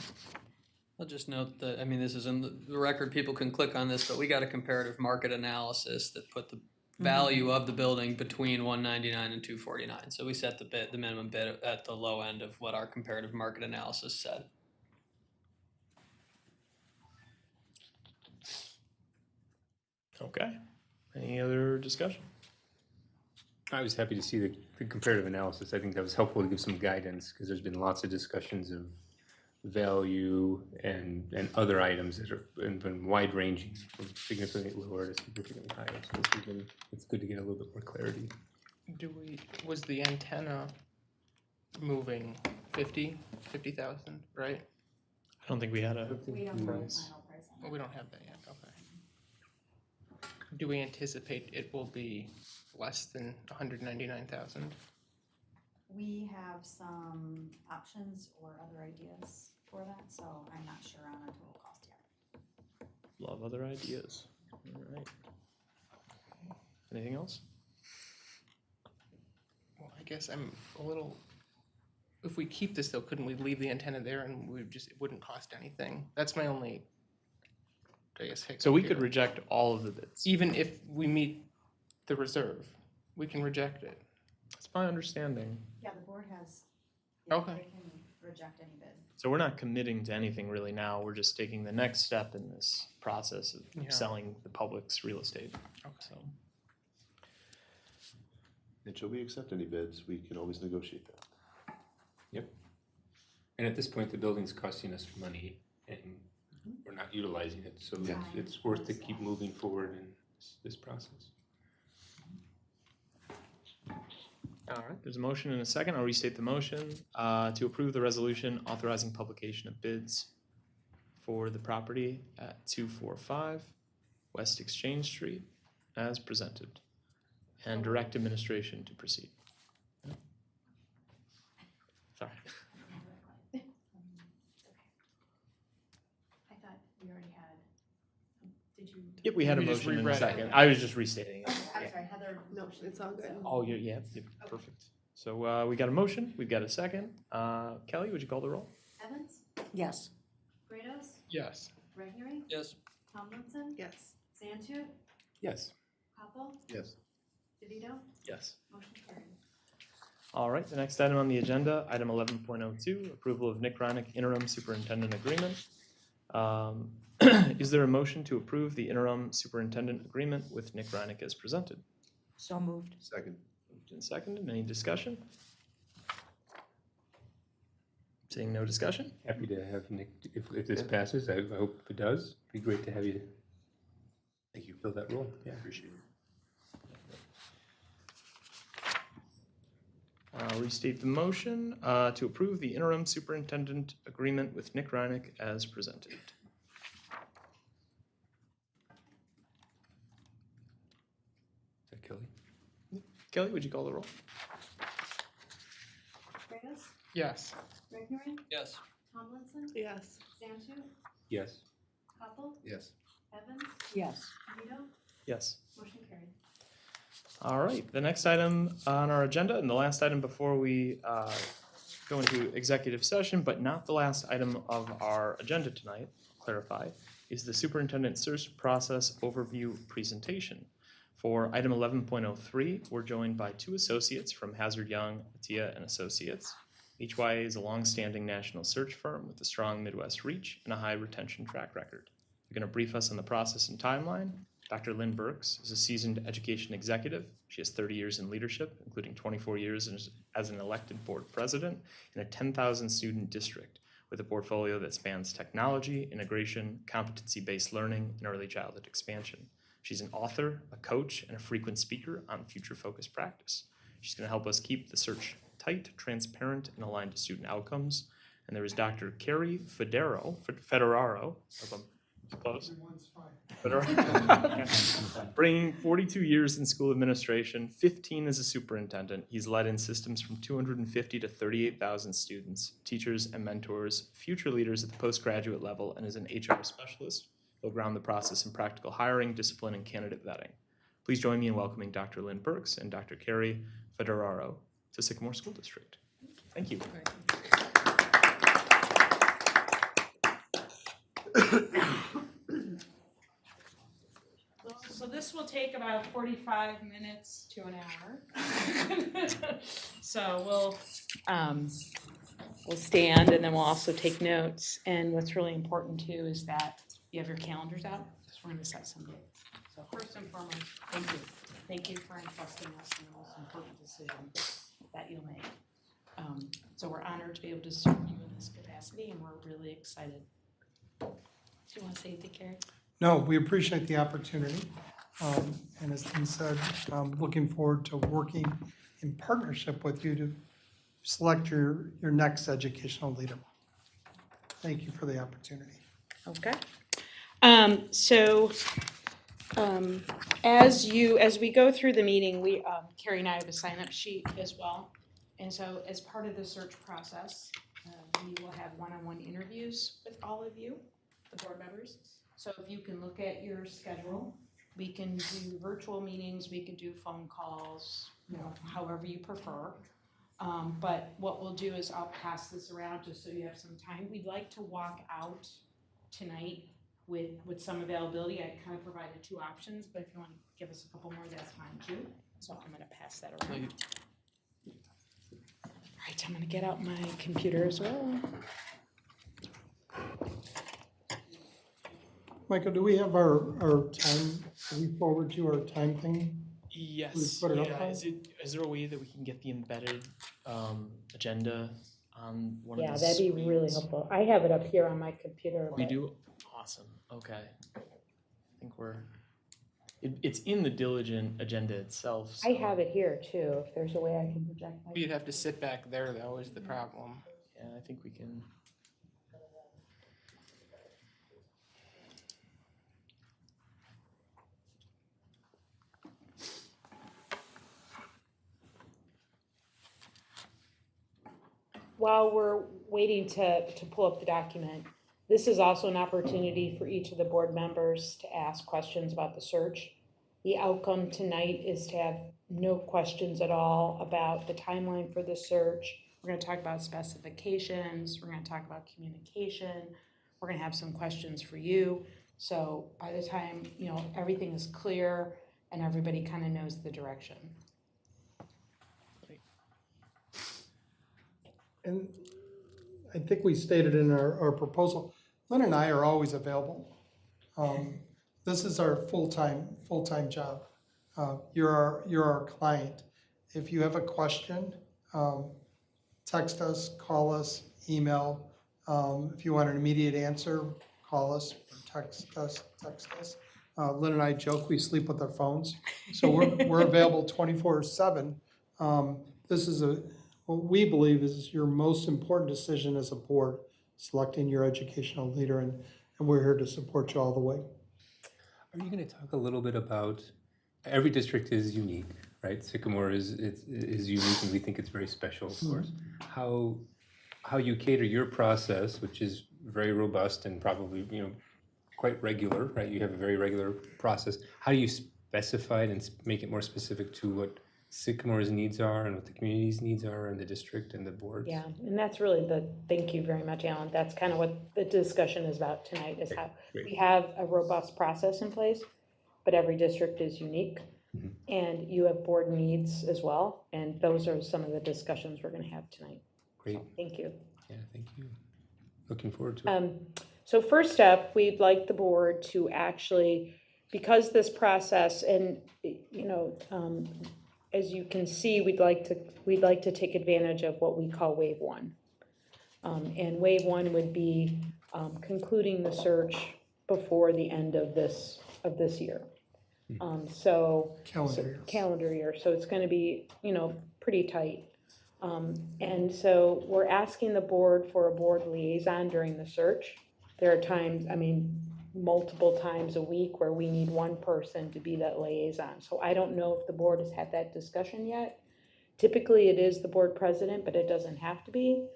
I'll just note that, I mean, this is in the record, people can click on this, but we got a comparative market analysis that put the value of the building between 199 and 249. So we set the minimum bid at the low end of what our comparative market analysis said. Okay. Any other discussion? I was happy to see the comparative analysis. I think that was helpful to give some guidance because there's been lots of discussions of value and other items that have been wide ranging from significantly lower to significantly higher. So it's good to get a little bit more clarity. Was the antenna moving 50,000, right? I don't think we had a We don't know the price. final price on Well, that. we don't have that yet, okay. Do we anticipate it will be less than 199,000? We have some options or other ideas for that, so I'm not sure on a total cost yet. Love other ideas. All right. Anything else? Well, I guess I'm a little, if we keep this though, couldn't we leave the antenna there and it wouldn't cost anything? That's my only, I guess, hiccup So we could here. reject all of the bids. Even if we meet the reserve, we can reject it. That's my understanding. Yeah, the board has, Okay. they can reject any bid. So we're not committing to anything really now. We're just taking the next step in this process of Yeah. selling the public's real estate. Okay. So And should we accept any bids, we can always negotiate that. And at this point, the building's costing us money and we're not utilizing it. So Yeah. it's worth to keep moving forward in this process. all right, there's a motion and a second. I'll restate the motion to approve the resolution authorizing publication of bids for the property at 245 West Exchange Street as presented, and direct administration to proceed. Sorry. I thought we already had, did you? Yep, we had a We just motion and a reread it. second. I was just restating it. I'm Yeah. sorry, Heather. No, it's all good. Oh, yeah, perfect. So we got a motion, we've got a second. Kelly, would you call the roll? Evans, Yes. Grados, Yes. Regnery, Yes. Tomlinson, Yes. Santu, Yes. Koppel, Yes. DeVito, Yes. motion carried. All right, the next item on the agenda, item 11.02, approval of Nick Reinick interim superintendent agreement. Is there a motion to approve the interim superintendent agreement with Nick Reinick as presented? So moved. Second. Moved and seconded, any discussion? Seeing no discussion? Happy to have Nick, if this passes, I hope it does. Be great to have you Thank you. fill that role. Yeah. Appreciate it. I'll restate the motion to approve the interim superintendent agreement with Nick Reinick as presented. Is that Kelly? Kelly, would you call the roll? Grados, Yes. Regnery, Yes. Tomlinson, Yes. Santu, Yes. Koppel, Yes. Evans, Yes. DeVito, Yes. motion carried. All right, the next item on our agenda, and the last item before we go into executive session, but not the last item of our agenda tonight, clarify, is the superintendent search process overview presentation. For item 11.03, we're joined by two associates from Hazard Young, Attia and Associates. HYA is a long-standing national search firm with a strong Midwest reach and a high retention track record. They're going to brief us on the process and timeline. Dr. Lynn Burks is a seasoned education executive. She has 30 years in leadership, including 24 years as an elected board president in a 10,000 student district with a portfolio that spans technology, integration, competency-based learning, and early childhood expansion. She's an author, a coach, and a frequent speaker on Future Focus Practice. She's going to help us keep the search tight, transparent, and aligned to student outcomes. And there is Dr. Carrie Federaro, if I'm close. Bringing 42 years in school administration, 15 as a superintendent. He's led in systems from 250 to 38,000 students, teachers and mentors, future leaders at the postgraduate level, and is an HR specialist. He'll ground the process in practical hiring, discipline, and candidate vetting. Please join me in welcoming Dr. Lynn Burks and Dr. Carrie Federaro to Sycamore School District. Thank you. So this will take about 45 minutes to an hour. So we'll stand and then we'll also take notes. And what's really important too is that you have your calendars out, because we're going to set some dates. So first and foremost, thank you. Thank you for entrusting us in the most important decision that you'll make. So we're honored to be able to serve you in this capacity, and we're really excited. Do you want to say anything, Carrie? No, we appreciate the opportunity. And as Tim said, looking forward to working in partnership with you to select your next educational leader. Thank you for the opportunity. Okay. As we go through the meeting, Carrie and I have a sign-up sheet as well. And so as part of the search process, we will have one-on-one interviews with all of you, the board members. So if you can look at your schedule, we can do virtual meetings, we could do phone calls, however you prefer. But what we'll do is I'll pass this around just so you have some time. We'd like to walk out tonight with some availability. I kind of provided 2 options, but if you want to give us a couple more, that's fine too. So I'm going to pass that around. All right, I'm going to get out my computer as well. Michael, do we have our time? Can we forward you our time thing? Yes. Put it up Yeah. now? Is there a way that we can get the embedded agenda on one of Yeah, the that'd be really screens? helpful. I have it up here on my computer. We but- do? Awesome. Okay. I think it's in the diligent agenda itself. I so- have it here too, if there's a way I can project my. You'd have to sit back there, though, is the problem. Yeah, I think we can. While we're waiting to pull up the document, this is also an opportunity for each of the board members to ask questions about the search. The outcome tonight is to have no questions at all about the timeline for the search. We're going to talk about specifications. We're going to talk about communication. We're going to have some questions for you. So by the time, everything is clear and everybody kind of knows the direction. And I think we stated in our proposal, Lynn and I are always available. This is our full-time job. You're our client. If you have a question, text us, call us, email. If you want an immediate answer, call us, or text us. Lynn and I joke we sleep with our phones, so we're available 24/7. This is what we believe is your most important decision as a board, selecting your educational leader, and we're here to support you all the way. Are you going to talk a little bit about, every district is unique, right? Sycamore is unique, and we think it's very special, of course. How you cater your process, which is very robust and probably quite regular, right? You have a very regular process. How do you specify it and make it more specific to what Sycamore's needs are and what the community's needs are and the district and the boards? Yeah, and that's really thank you very much, Alan. That's kind of what the discussion is about tonight, is how we have a robust process in place, but every district is unique. Mm-hmm. And you have board needs as well, and those are some of the discussions we're going to have tonight. Great. So, thank you. Yeah, thank you. Looking forward to it. So first up, we'd like the board to actually, because this process, and as you can see, we'd like to take advantage of what we call wave 1. And wave 1 would be concluding the search before the end of this year. So. Calendar year. Calendar year, so it's gonna be, pretty tight. And so we're asking the board for a board liaison during the search. There are times, multiple times a week where we need one person to be that liaison. So I don't know if the board has had that discussion yet. Typically, it is the board president, but it doesn't have to be.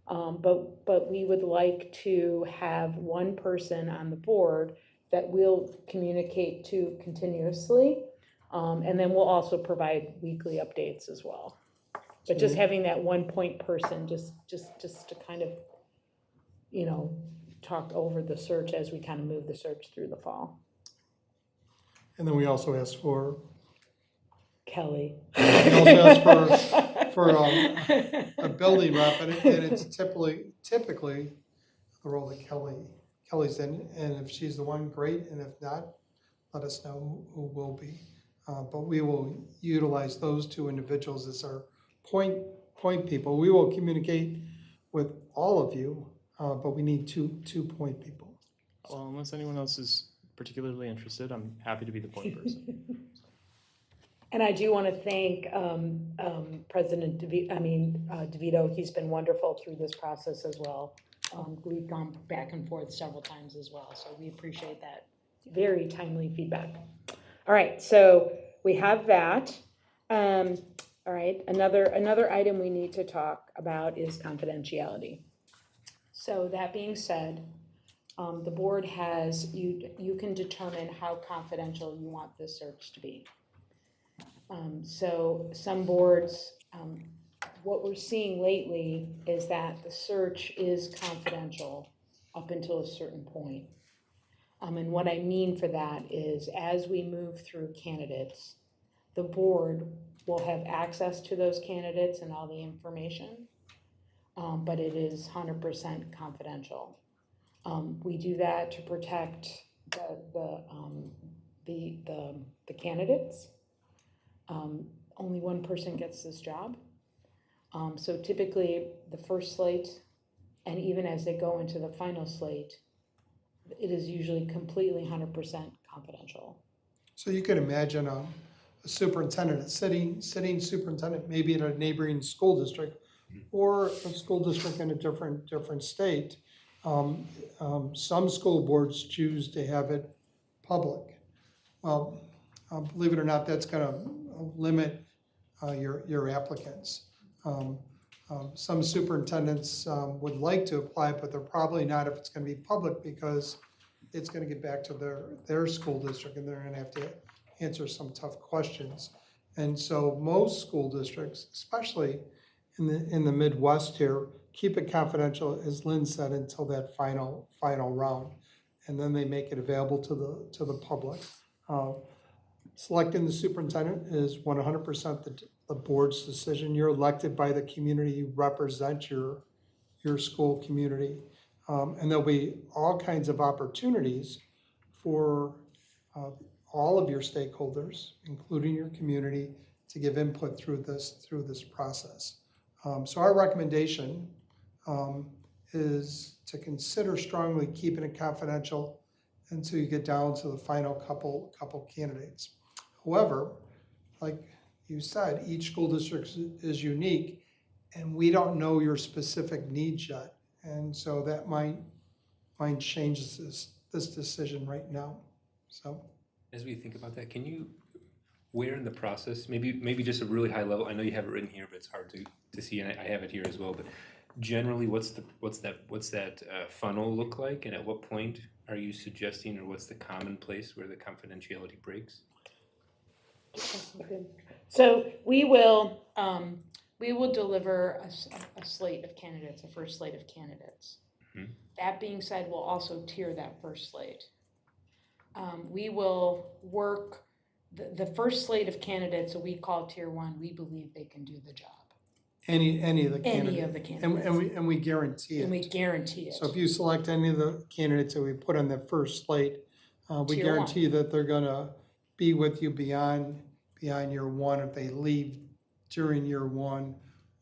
But we would like to have one person on the board that we'll communicate to continuously. And then we'll also provide weekly updates as well. But just having that one point person, just to kind of, talk over the search as we kind of move the search through the fall. And then we also asked for, Kelly. we also asked for a building rep, and it's typically the role that Kelly's in, and if she's the one, great, and if not, let us know who will be. But we will utilize those two individuals as our point people. We will communicate with all of you, but we need two point people. Well, unless anyone else is particularly interested, I'm happy to be the point person. And I do want to thank President DeVito. He's been wonderful through this process as well. We've gone back and forth several times as well, so we appreciate that. Very timely feedback. All right, so we have that. All right, another item we need to talk about is confidentiality. So that being said, the board has, you can determine how confidential you want this search to be. So some boards, what we're seeing lately is that the search is confidential up until a certain point. And what I mean for that is as we move through candidates, the board will have access to those candidates and all the information, but it is 100% confidential. We do that to protect the candidates. Only one person gets this job. So typically the first slate, and even as they go into the final slate, it is usually completely 100% confidential. So you can imagine a superintendent, a sitting superintendent, maybe in a neighboring school district or a school district in a different state. Some school boards choose to have it public. Well, believe it or not, that's going to limit your applicants. Some superintendents would like to apply, but they're probably not if it's going to be public because it's going to get back to their school district and they're going to have to answer some tough questions. And so most school districts, especially in the Midwest here, keep it confidential, as Lynn said, until that final round, and then they make it available to the public. Selecting the superintendent is 100% the board's decision. You're elected by the community. You represent your school community. And there'll be all kinds of opportunities for all of your stakeholders, including your community, to give input through this process. So our recommendation is to consider strongly keeping it confidential until you get down to the final couple candidates. However, like you said, each school district is unique, and we don't know your specific needs yet. And so that might change this decision right now. So as we think about that, can you, where in the process, maybe just a really high level, I know you have it written here, but it's hard to see, and I have it here as well, but generally what's that funnel look like, and at what point are you suggesting, or what's the common place where the confidentiality breaks? So we will deliver a slate of candidates, a first slate of candidates. Mm-hmm. That being said, we'll also tier that first slate. We will work the first slate of candidates that we call tier one. We believe they can do the job. Any of the candidates. Any of the candidates. And we guarantee it. And we guarantee it. So if you select any of the candidates that we put on the first slate, we guarantee that they're going to be with you beyond year one. If they leave during year one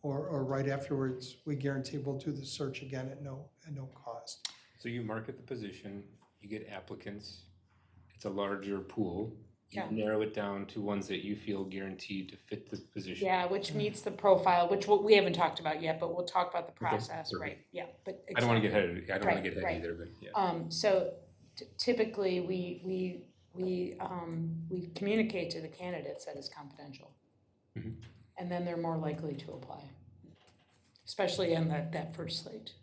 or right afterwards, we guarantee we'll do the search again at no cost. So you market the position, you get applicants, it's a larger pool, Yeah. narrow it down to ones that you feel guaranteed to fit the position. Yeah, which meets the profile, which we haven't talked about yet, but we'll talk about the process, perfect. right? Yeah, but. I don't want to get exactly. ahead. I don't want to Right, get ahead right. either, but yeah. So typically, we communicate to the candidates that it's confidential. Mhm. And then they're more likely to apply, especially in that first slate.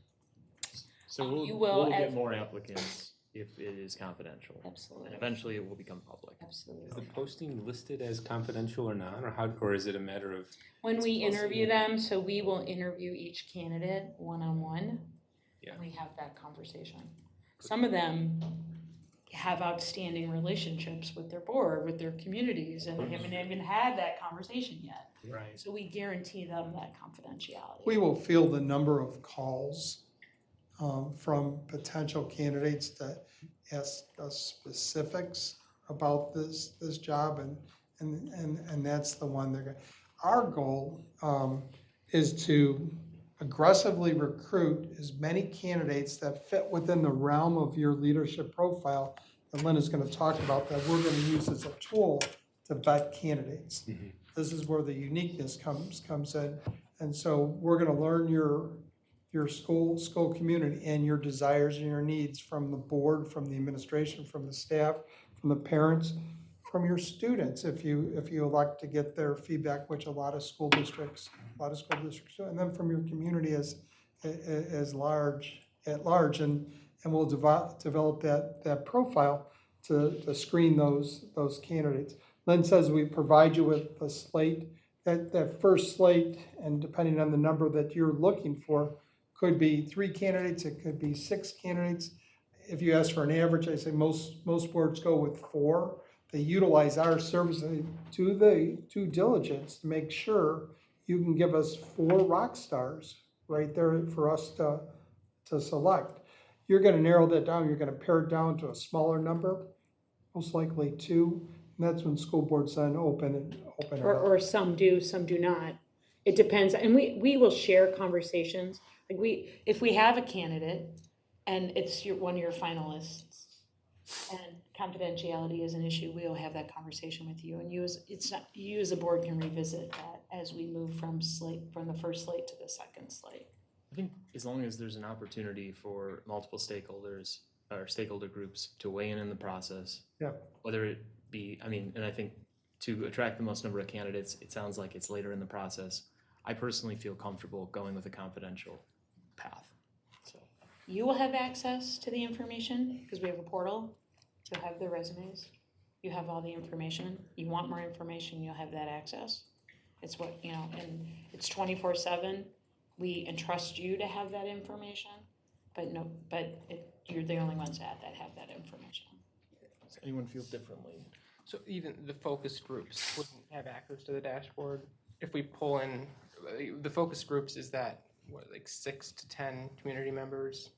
So You we'll will get as- more applicants if it is confidential. Absolutely. And eventually it will become public. Absolutely. Is the posting listed as confidential or not, or is it a matter of? When we It's interview posted- them, so we will interview each candidate one-on-one. Yeah. And we have that conversation. Some of them have outstanding relationships with their board, with their communities, and haven't even had that conversation yet. Right. So we guarantee them that confidentiality. We will field the number of calls from potential candidates that ask us specifics about this job, and that's the one they're going. Our goal is to aggressively recruit as many candidates that fit within the realm of your leadership profile that Lynn is going to talk about, that we're going to use as a tool to vet candidates. Mhm. This is where the uniqueness comes in. And so we're going to learn your school community and your desires and your needs from the board, from the administration, from the staff, from the parents, from your students, if you elect to get their feedback, which a lot of school districts do, and then from your community at large, and we'll develop that profile to screen those candidates. Lynn says we provide you with a slate, that first slate, and depending on the number that you're looking for, could be 3 candidates, it could be 6 candidates. If you ask for an average, I say most boards go with 4. They utilize our services to due diligence to make sure you can give us 4 rock stars right there for us to select. You're gonna narrow that down, you're gonna pare it down to a smaller number, most likely 2, and that's when school boards then open it up. Or some do, some do not. It depends, and we will share conversations. Like if we have a candidate and it's one of your finalists and confidentiality is an issue, we'll have that conversation with you. And you as a board can revisit that as we move from the first slate to the second slate. I think as long as there's an opportunity for multiple stakeholders or stakeholder groups to weigh in the process. Yeah. Whether it be, and I think to attract the most number of candidates, it sounds like it's later in the process. I personally feel comfortable going with a confidential path. So You will have access to the information because we have a portal. You'll have the resumes. You have all the information. You want more information, you'll have that access. It's what, and it's 24/7. We entrust you to have that information, but you're the only ones that have that information. does anyone feel differently? So even the focus groups wouldn't have access to the dashboard? If we pull in, the focus groups, is that, what, like 6 to 10 community members?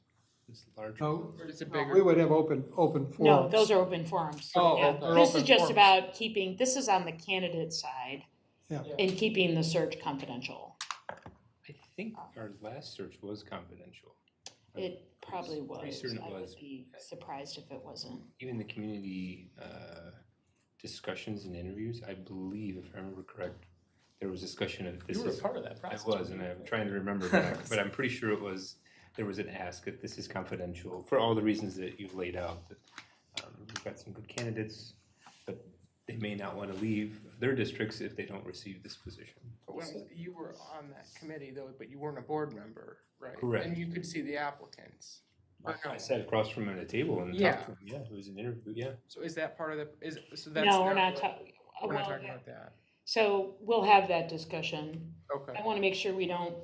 It's large. No, Or is it we bigger? would have open forums. No, those are open forums. Oh, Yeah. open- This open is just forums. about this is on the candidate side Yeah. and keeping the search confidential. I think our last search was confidential. It probably was. Pretty certain it I would was. be surprised if it wasn't. Even the community discussions and interviews, I believe, if I remember correct, there was discussion of this You were a is. part of that I process. was, and I'm trying to remember, but I'm pretty sure there was an ask that this is confidential for all the reasons that you've laid out. That we've got some good candidates, but they may not want to leave their districts if they don't receive this position. You were on that committee though, but you weren't a board member, right? Correct. And you could see the applicants. Or no? I sat across from him at a table and Yeah. talked to him. Yeah, it was an interview. Yeah. So is that part of so that's No, we're not what- talking. We're not talking about that. So we'll have that discussion. Okay. I want to make sure we want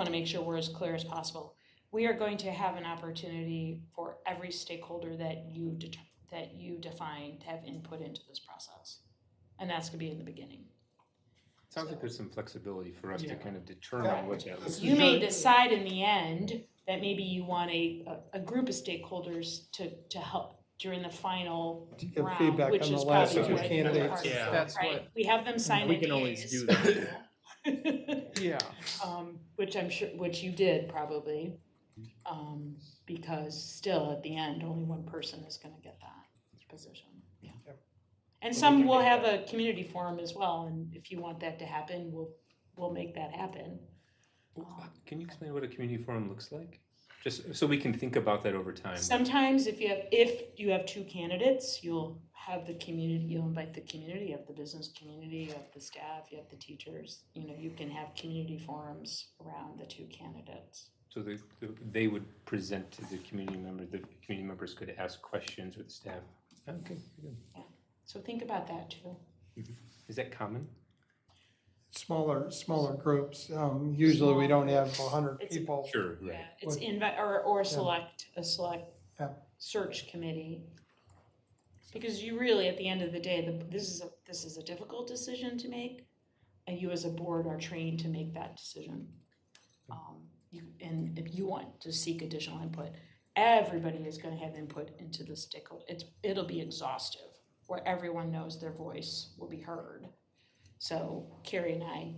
to make sure we're as clear as possible. We are going to have an opportunity for every stakeholder that you define to have input into this process. And that's gonna be in the beginning. Sounds like there's some flexibility for us to Yeah. kind of determine what that looks You like. may decide in the end that maybe you want a group of stakeholders to help during the final To give round, feedback which on the is last probably two what candidates. part of Yeah. it, That's right? what- We have them sign We can always do that. Yeah. Which I'm sure, which you did probably, because still at the end, only one person is gonna get that. position. And some can will make have a community forum as well, and if you want that to happen, we'll make that happen. Can you explain what a community forum looks like? Just so we can think about that over time. Sometimes if you have two candidates, you'll have the community, you'll invite the community, you have the business community, you have the staff, you have the teachers. You know, you can have community forums around the two candidates. So they would present to the community members could ask questions with the staff. Okay, good. So think about that too. Is that common? Smaller groups. Usually we don't have 100 people. Sure, right. Yeah, it's a select Yeah. search committee. Because you really, at the end of the day, this is a difficult decision to make, and you as a board are trained to make that decision. And if you want to seek additional input, everybody is gonna have input into the stakeholder. It'll be exhaustive, where everyone knows their voice will be heard. So Carrie and I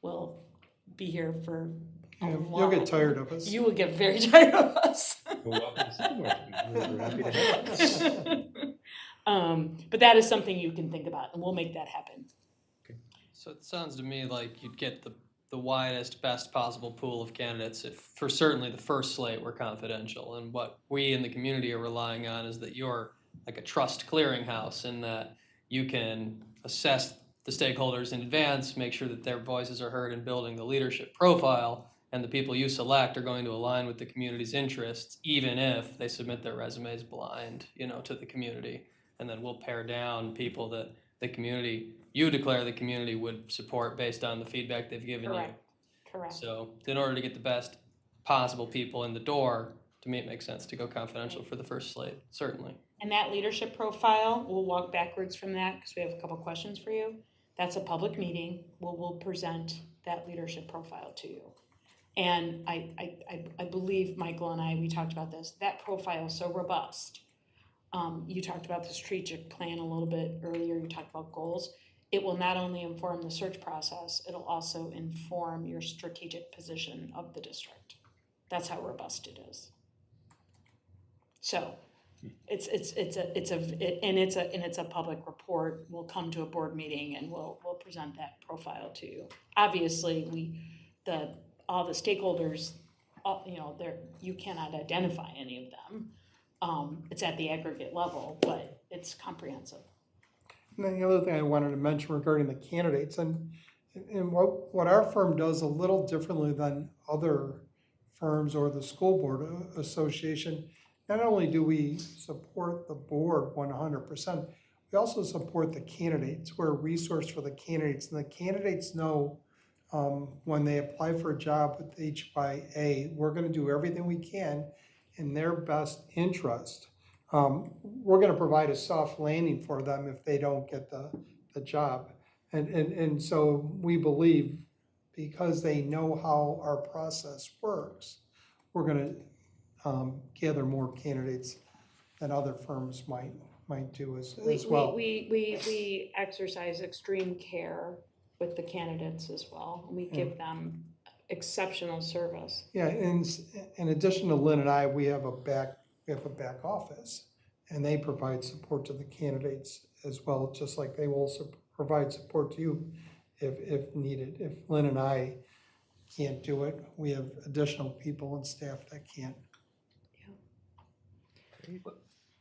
will be here for a You'll while. get tired of us. You will get very tired of us. Well, welcome to Superintendent. We're happy to have you. But that is something you can think about, and we'll make that happen. So it sounds to me like you'd get the widest, best possible pool of candidates if, for certainly the first slate, were confidential. And what we in the community are relying on is that you're like a trust clearinghouse, in that you can assess the stakeholders in advance, make sure that their voices are heard in building the leadership profile, and the people you select are going to align with the community's interests, even if they submit their resumes blind, to the community. And then we'll pare down people that you declare the community would support based on the feedback they've given you. Correct. So in order to get the best possible people in the door, to me it makes sense to go confidential for the first slate, certainly. And that leadership profile, we'll walk backwards from that because we have a couple questions for you. That's a public meeting. We'll present that leadership profile to you. And I believe Michael and we talked about this. That profile is so robust. You talked about the strategic plan a little bit earlier. You talked about goals. It will not only inform the search process, it'll also inform your strategic position of the district. That's how robust it is. So it's a public report. We'll come to a board meeting and we'll present that profile to you. Obviously, all the stakeholders, you cannot identify any of them. It's at the aggregate level, but it's comprehensive. And then the other thing I wanted to mention regarding the candidates, and what our firm does a little differently than other firms or the school board association, not only do we support the board 100%, we also support the candidates. We're a resource for the candidates, and the candidates know when they apply for a job with HYA, we're going to do everything we can in their best interest. We're going to provide a soft landing for them if they don't get the job. And so we believe, because they know how our process works, we're going to gather more candidates than other firms might do as well. We exercise extreme care with the candidates as well. We give them exceptional service. Yeah, and in addition to Lynn and I, we have a back office, and they provide support to the candidates as well, just like they will provide support to you if needed. If Lynn and I can't do it, we have additional people and staff that can.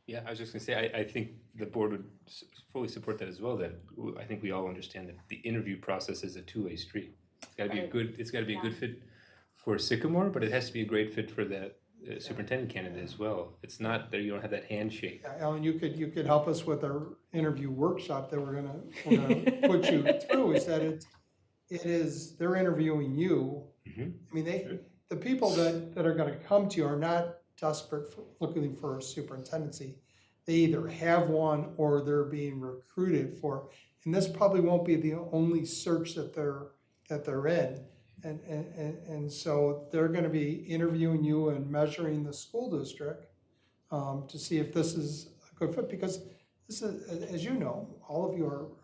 Yeah, I was just gonna say, I think the board would fully support that as well, that I think we all understand that the interview process is a two-way street. It's gotta be a good fit for Sycamore, but it has to be a great fit for that superintendent candidate as well. It's not that you don't have that handshake. Yeah, Alan, you could help us with our interview workshop that we're gonna put you through, is that they're interviewing you. Mm-hmm. I mean, the people that are gonna come to you are not desperate for looking for a superintendency. They either have one or they're being recruited for, and this probably won't be the only search that they're in. And so they're going to be interviewing you and measuring the school district to see if this is a good fit, because this is, as you know, all of you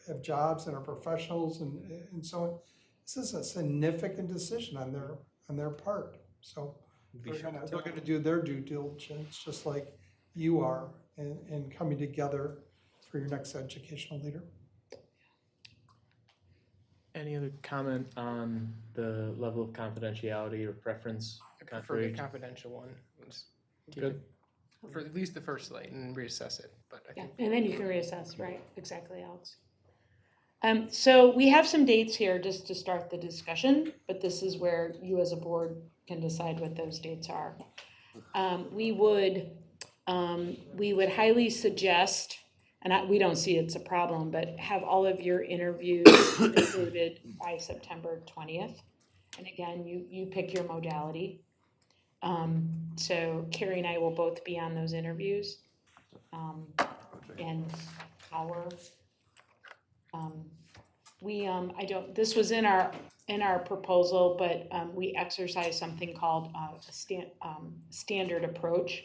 have jobs and are professionals and so on. This is a significant decision on their part. So they're going to do their due diligence just like you are and coming together for your next educational leader. Any other comment on the level of confidentiality or preference? I prefer the confidential one. Let's keep Good. it for at least the first slate and reassess it, but I Yeah, think. and then you can reassess, right, exactly, Alex. So we have some dates here just to start the discussion, but this is where you as a board can decide what those dates are. We would highly suggest, and we don't see it's a problem, but have all of your interviews concluded by September 20th. And again, you pick your modality. So Carrie and I will both be on those interviews. And this was in our proposal, but we exercise something called a standard approach,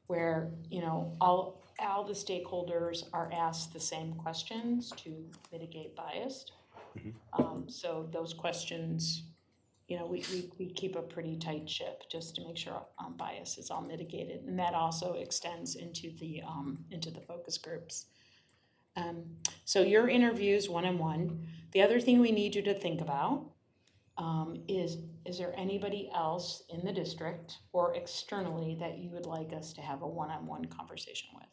where, you know, all the stakeholders are asked the same questions to mitigate bias. So those questions, you know, we keep a pretty tight ship just to make sure bias is all mitigated, and that also extends into the focus groups. So your interviews one-on-one. The other thing we need you to think about is there anybody else in the district or externally that you would like us to have a one-on-one conversation with?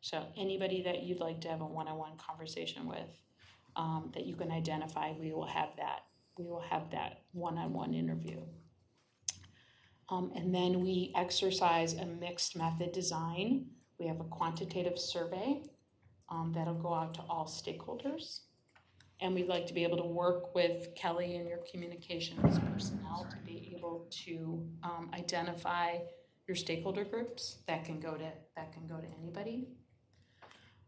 So anybody that you'd like to have a one-on-one conversation with that you can identify, we will have that one-on-one interview. And then we exercise a mixed method design. We have a quantitative survey that'll go out to all stakeholders. And we'd like to be able to work with Kelly and your communications personnel to be able to identify your stakeholder groups. That can go to anybody.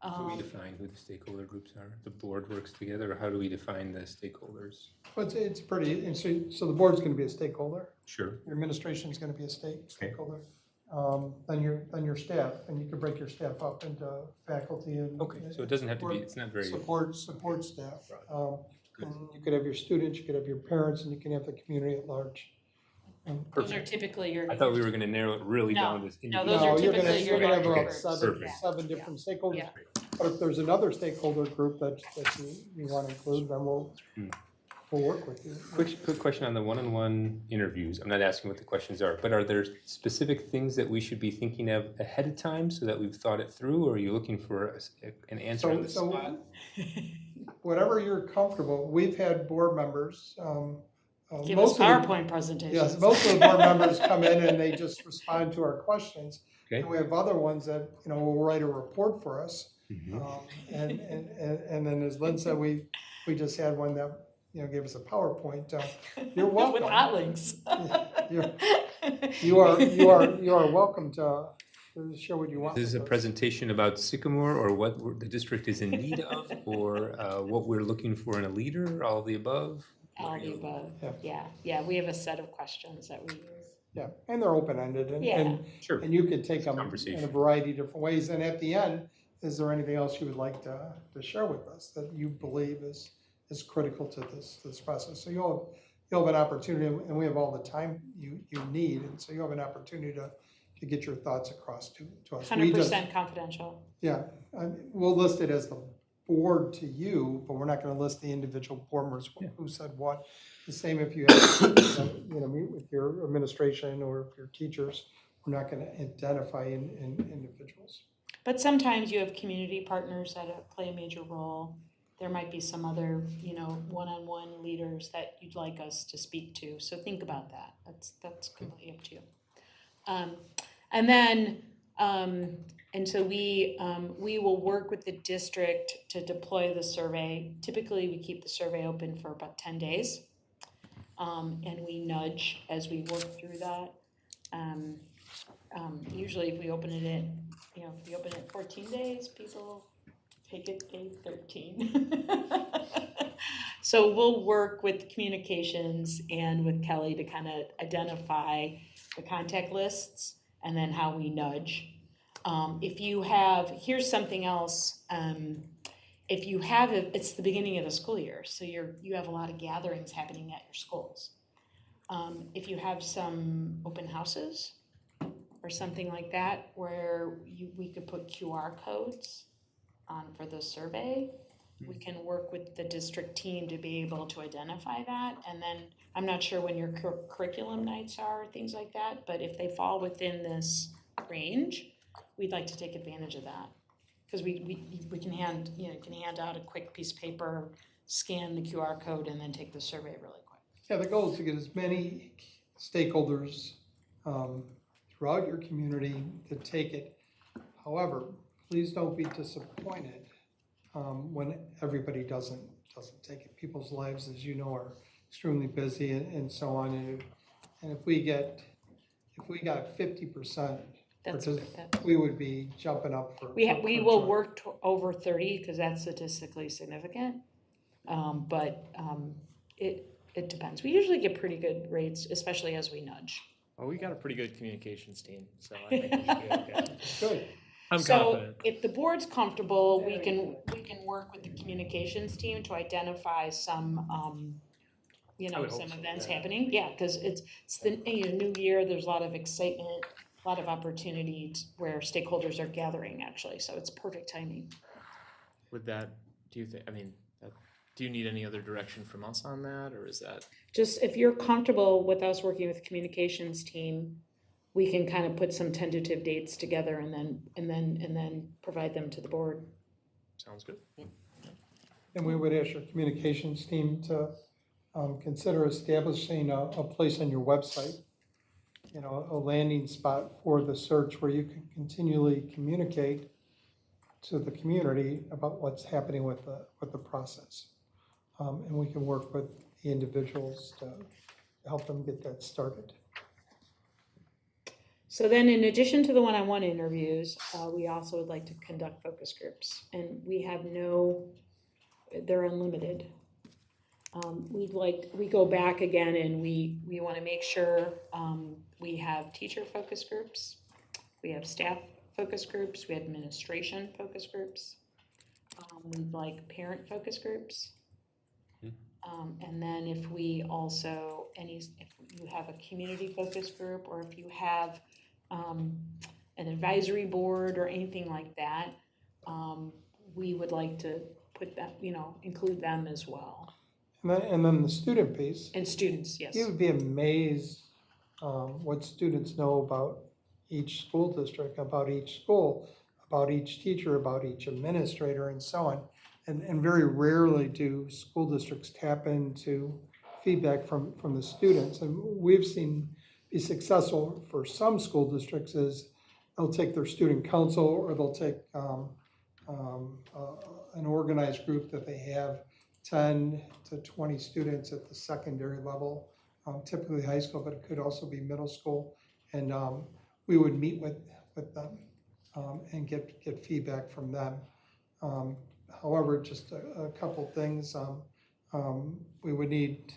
Do we define who the stakeholder groups are? The board works together, or how do we define the stakeholders? Well, it's pretty, and so the board's gonna be a stakeholder. Sure. Your administration's gonna be a stakeholder. Then your staff, and you could break your staff up into faculty and. Okay, so it doesn't have to be, it's not very. Support staff. And you could have your students, you could have your parents, and you can have the community at large. Those are typically your. I thought we were gonna narrow it really No, down to. no, those are You're gonna typically your have large about groups. seven different stakeholders. Yeah. But if there's another stakeholder group that you want to include, then we'll work with you. Quick question on the one-on-one interviews. I'm not asking what the questions are, but are there specific things that we should be thinking of ahead of time so that we've thought it through, or are you looking for an answer on the spot? Whatever you're comfortable, we've had board members. Give us PowerPoint presentations. Yes, most of the board members come in and they just respond to our questions. Okay. And we have other ones that, you know, will write a report for us. And then as Lynn said, we just had one that, you know, gave us a PowerPoint. You're welcome. With hot links. You are welcome to share what you want. This is a presentation about Sycamore, or what the district is in need of, or what we're looking for in a leader, all of the above? All the above. Yeah. We have a set of questions that we use. Yeah, and they're open-ended, and you could take them in a variety of different ways. And at the end, is there anything else you would like to share with us that you believe is critical to this process? So you'll have an opportunity, and we have all the time you need, and so you have an opportunity to get your thoughts across to us. 100% confidential. Yeah, we'll list it as the board to you, but we're not going to list the individual board members who said what. The same if you have, meet with your administration or your teachers. We're not going to identify individuals. But sometimes you have community partners that play a major role. There might be some other, one-on-one leaders that you'd like us to speak to. So think about that. That's completely up to you. And so we will work with the district to deploy the survey. Typically, we keep the survey open for about 10 days. And we nudge as we work through that. Usually if we open it if we open it 14 days, people take it day 13. So we'll work with communications and with Kelly to kind of identify the contact lists and then how we nudge. Here's something else. It's the beginning of the school year, so you have a lot of gatherings happening at your schools. If you have some open houses, or something like that, where we could put QR codes on for the survey. We can work with the district team to be able to identify that, and then, I'm not sure when your curriculum nights are, things like that, but if they fall within this range, we'd like to take advantage of that. Because we can hand, can hand out a quick piece of paper, scan the QR code, and then take the survey really quick. Yeah, the goal is to get as many stakeholders throughout your community to take it. However, please don't be disappointed when everybody doesn't take it. People's lives, as you know, are extremely busy and so on. And if we got 50%, we would be jumping up for. We will work over 30 because that's statistically significant. But it depends. We usually get pretty good rates, especially as we nudge. Well, we got a pretty good communications team, so I think we should be okay. Good. I'm So confident. if the board's comfortable, we can work with the communications team to identify some, I would hope some so, events yeah. happening. Yeah, because it's the new year, there's a lot of excitement, a lot of opportunities where stakeholders are gathering actually, so it's perfect timing. With that, do you need any other direction from us on that, or is that? Just if you're comfortable with us working with the communications team, we can kind of put some tentative dates together and then provide them to the board. Sounds good. And we would ask your communications team to consider establishing a place on your website, a landing spot for the search where you can continually communicate to the community about what's happening with the process. And we can work with the individuals to help them get that started. So then in addition to the one-on-one interviews, we also would like to conduct focus groups, and they're unlimited. We go back again and we want to make sure we have teacher focus groups, we have staff focus groups, we have administration focus groups, we'd like parent focus groups. And then if you have a community focus group, or if you have an advisory board or anything like that, we would like to put that, include them as well. And then the student piece. And students, yes. You would be amazed what students know about each school district, about each school, about each teacher, about each administrator, and so on. And very rarely do school districts tap into feedback from the students. And we've seen be successful for some school districts is they'll take their student council, or they'll take an organized group that they have 10 to 20 students at the secondary level, typically high school, but it could also be middle school. And we would meet with them and get feedback from them. However, just a couple things. We would need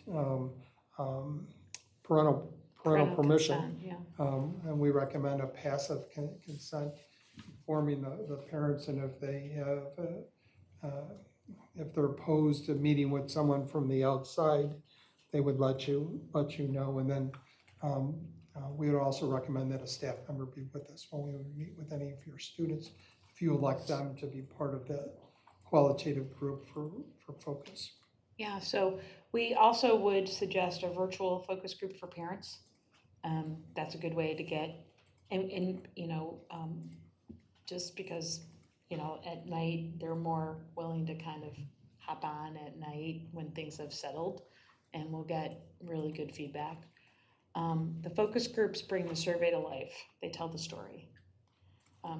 parental permission. Consent, yeah. And we recommend a passive consent, informing the parents, and if they have, if they're opposed to meeting with someone from the outside, they would let you know. And then we would also recommend that a staff member be with us when we would meet with any of your students, if you elect them to be part of that qualitative group for focus. Yeah, so we also would suggest a virtual focus group for parents. That's a good way to get, just because, at night, they're more willing to kind of hop on at night when things have settled, and we'll get really good feedback. The focus groups bring the survey to life. They tell the story.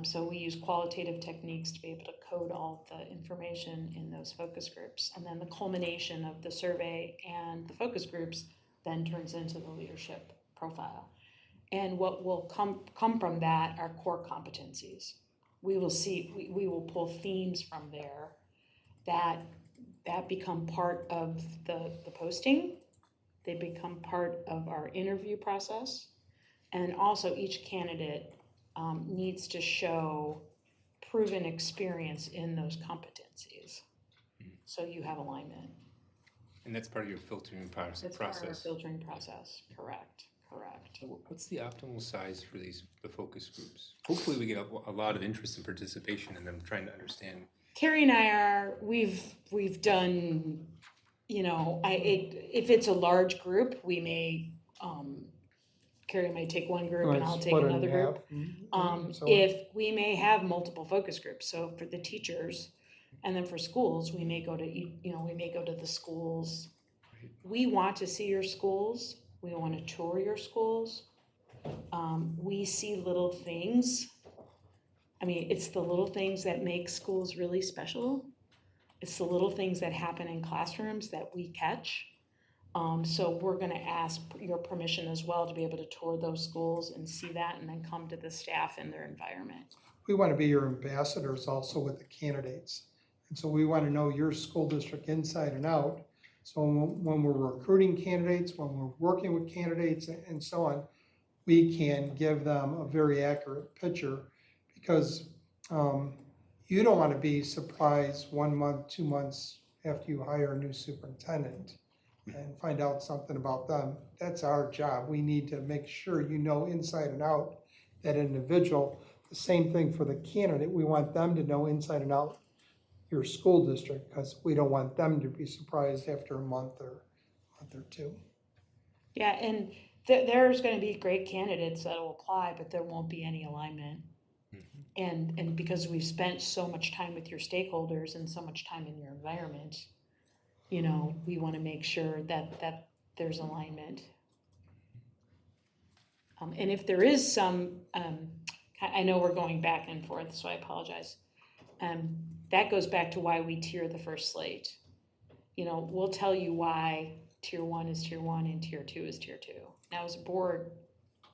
So we use qualitative techniques to be able to code all the information in those focus groups. And then the culmination of the survey and the focus groups then turns into the leadership profile. And what will come from that are core competencies. We will pull themes from there that become part of the posting. They become part of our interview process. And also each candidate needs to show proven experience in those competencies. So you have alignment. And that's part of your filtering process. That's part of our filtering process, correct. correct. So what's the optimal size for the focus groups? Hopefully we get a lot of interest and participation in them trying to understand. Carrie and I we've done, if it's a large group, we may, Carrie may take one group and I'll take Split it in another group. half and so on. If we may have multiple focus groups, so for the teachers, and then for schools, we may go to, we may go to the schools. We want to see your schools, we want to tour your schools. We see little things. I mean, it's the little things that make schools really special. It's the little things that happen in classrooms that we catch. So we're gonna ask your permission as well to be able to tour those schools and see that and then come to the staff in their environment. We want to be your ambassadors also with the candidates. And so we want to know your school district inside and out. So when we're recruiting candidates, when we're working with candidates and so on, we can give them a very accurate picture because you don't want to be surprised 1 month, 2 months after you hire a new superintendent and find out something about them. That's our job. We need to make sure you know inside and out that individual. The same thing for the candidate. We want them to know inside and out your school district because we don't want them to be surprised after a month or two. Yeah, and there's gonna be great candidates that will apply, but there won't be any alignment. And because we've spent so much time with your stakeholders and so much time in your environment, we wanna make sure that there's alignment. And if there is some, I know we're going back and forth, so I apologize. That goes back to why we tier the first slate. We'll tell you why tier 1 is tier 1 and tier 2 is tier 2. Now as a board,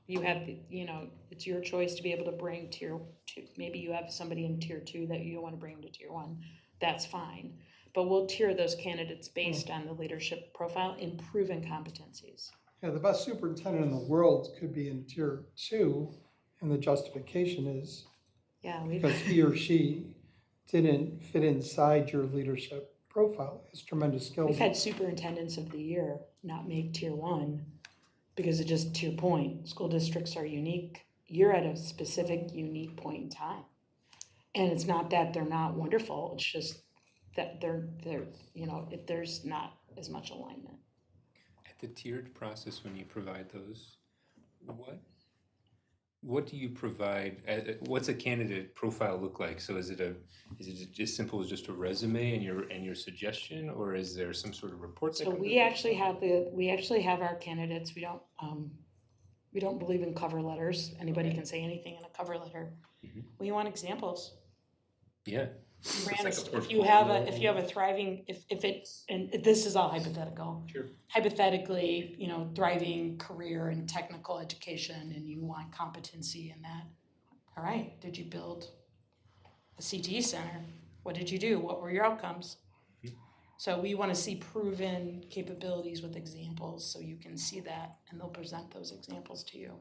you have, it's your choice to be able to bring tier 2. Maybe you have somebody in tier 2 that you don't want to bring to tier 1. That's fine. But we'll tier those candidates based on the leadership profile and proven competencies. Yeah, the best superintendent in the world could be in tier 2, and the justification is because he or she didn't fit inside your leadership profile. It's tremendous skills. We've had superintendents of the year not make tier 1 because it's just to your point. School districts are unique. You're at a specific, unique point in time. And it's not that they're not wonderful. It's just that they're if there's not as much alignment. At the tiered process, when you provide those, what do you provide? What's a candidate profile look like? So is it as simple as just a resume and your suggestion, or is there some sort of report? So we actually have our candidates. We don't believe in cover letters. Anybody can say anything in a cover letter. We want examples. Yeah. If you have a thriving, and this is all hypothetical. Sure. Hypothetically, thriving career in technical education and you want competency in that. All right, did you build a CTE center? What did you do? What were your outcomes? So we want to see proven capabilities with examples so you can see that and they'll present those examples to you.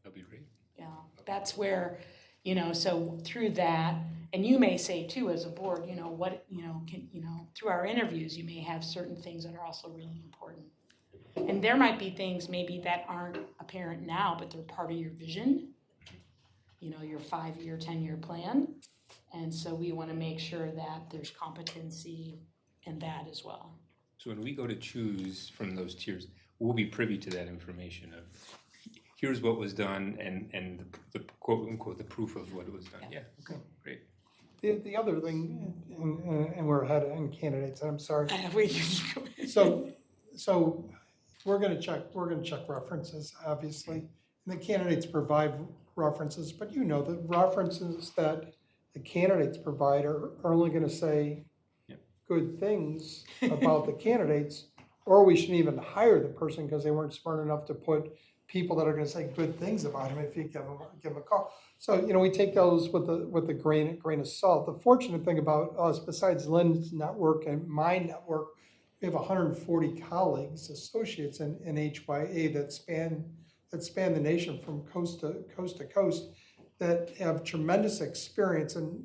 That'd be great. Yeah, that's where, so through that, and you may say too, as a board, through our interviews, you may have certain things that are also really important. And there might be things maybe that aren't apparent now, but they're part of your vision, your 5-year, 10-year plan. And so we want to make sure that there's competency in that as well. So when we go to choose from those tiers, we'll be privy to that information of here's what was done and the quote unquote the proof of what was done. Yeah. Okay. Great. The other thing, and we're ahead on candidates. I'm sorry. So we're going to check references, obviously, and the candidates provide references. But the references that the candidates provide are only going to say good things about the candidates, or we shouldn't even hire the person because they weren't smart enough to put people that are going to say good things about him if you give them a call. So we take those with a grain of salt. The fortunate thing about us, besides Lynn's network and my network, we have 140 colleagues, associates in HYA that span the nation from coast to coast that have tremendous experience, and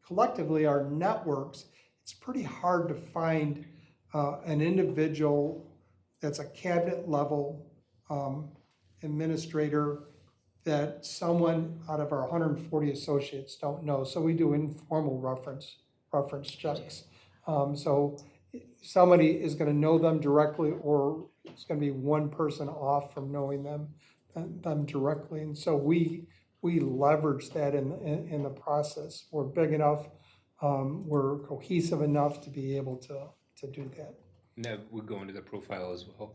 collectively our networks. It's pretty hard to find an individual that's a cabinet level administrator that someone out of our 140 associates don't know. So we do informal reference checks. So somebody is going to know them directly, or it's going to be one person off from knowing them directly. And so we leverage that in the process. We're big enough, we're cohesive enough to be able to do that. And that would go into the profile as well.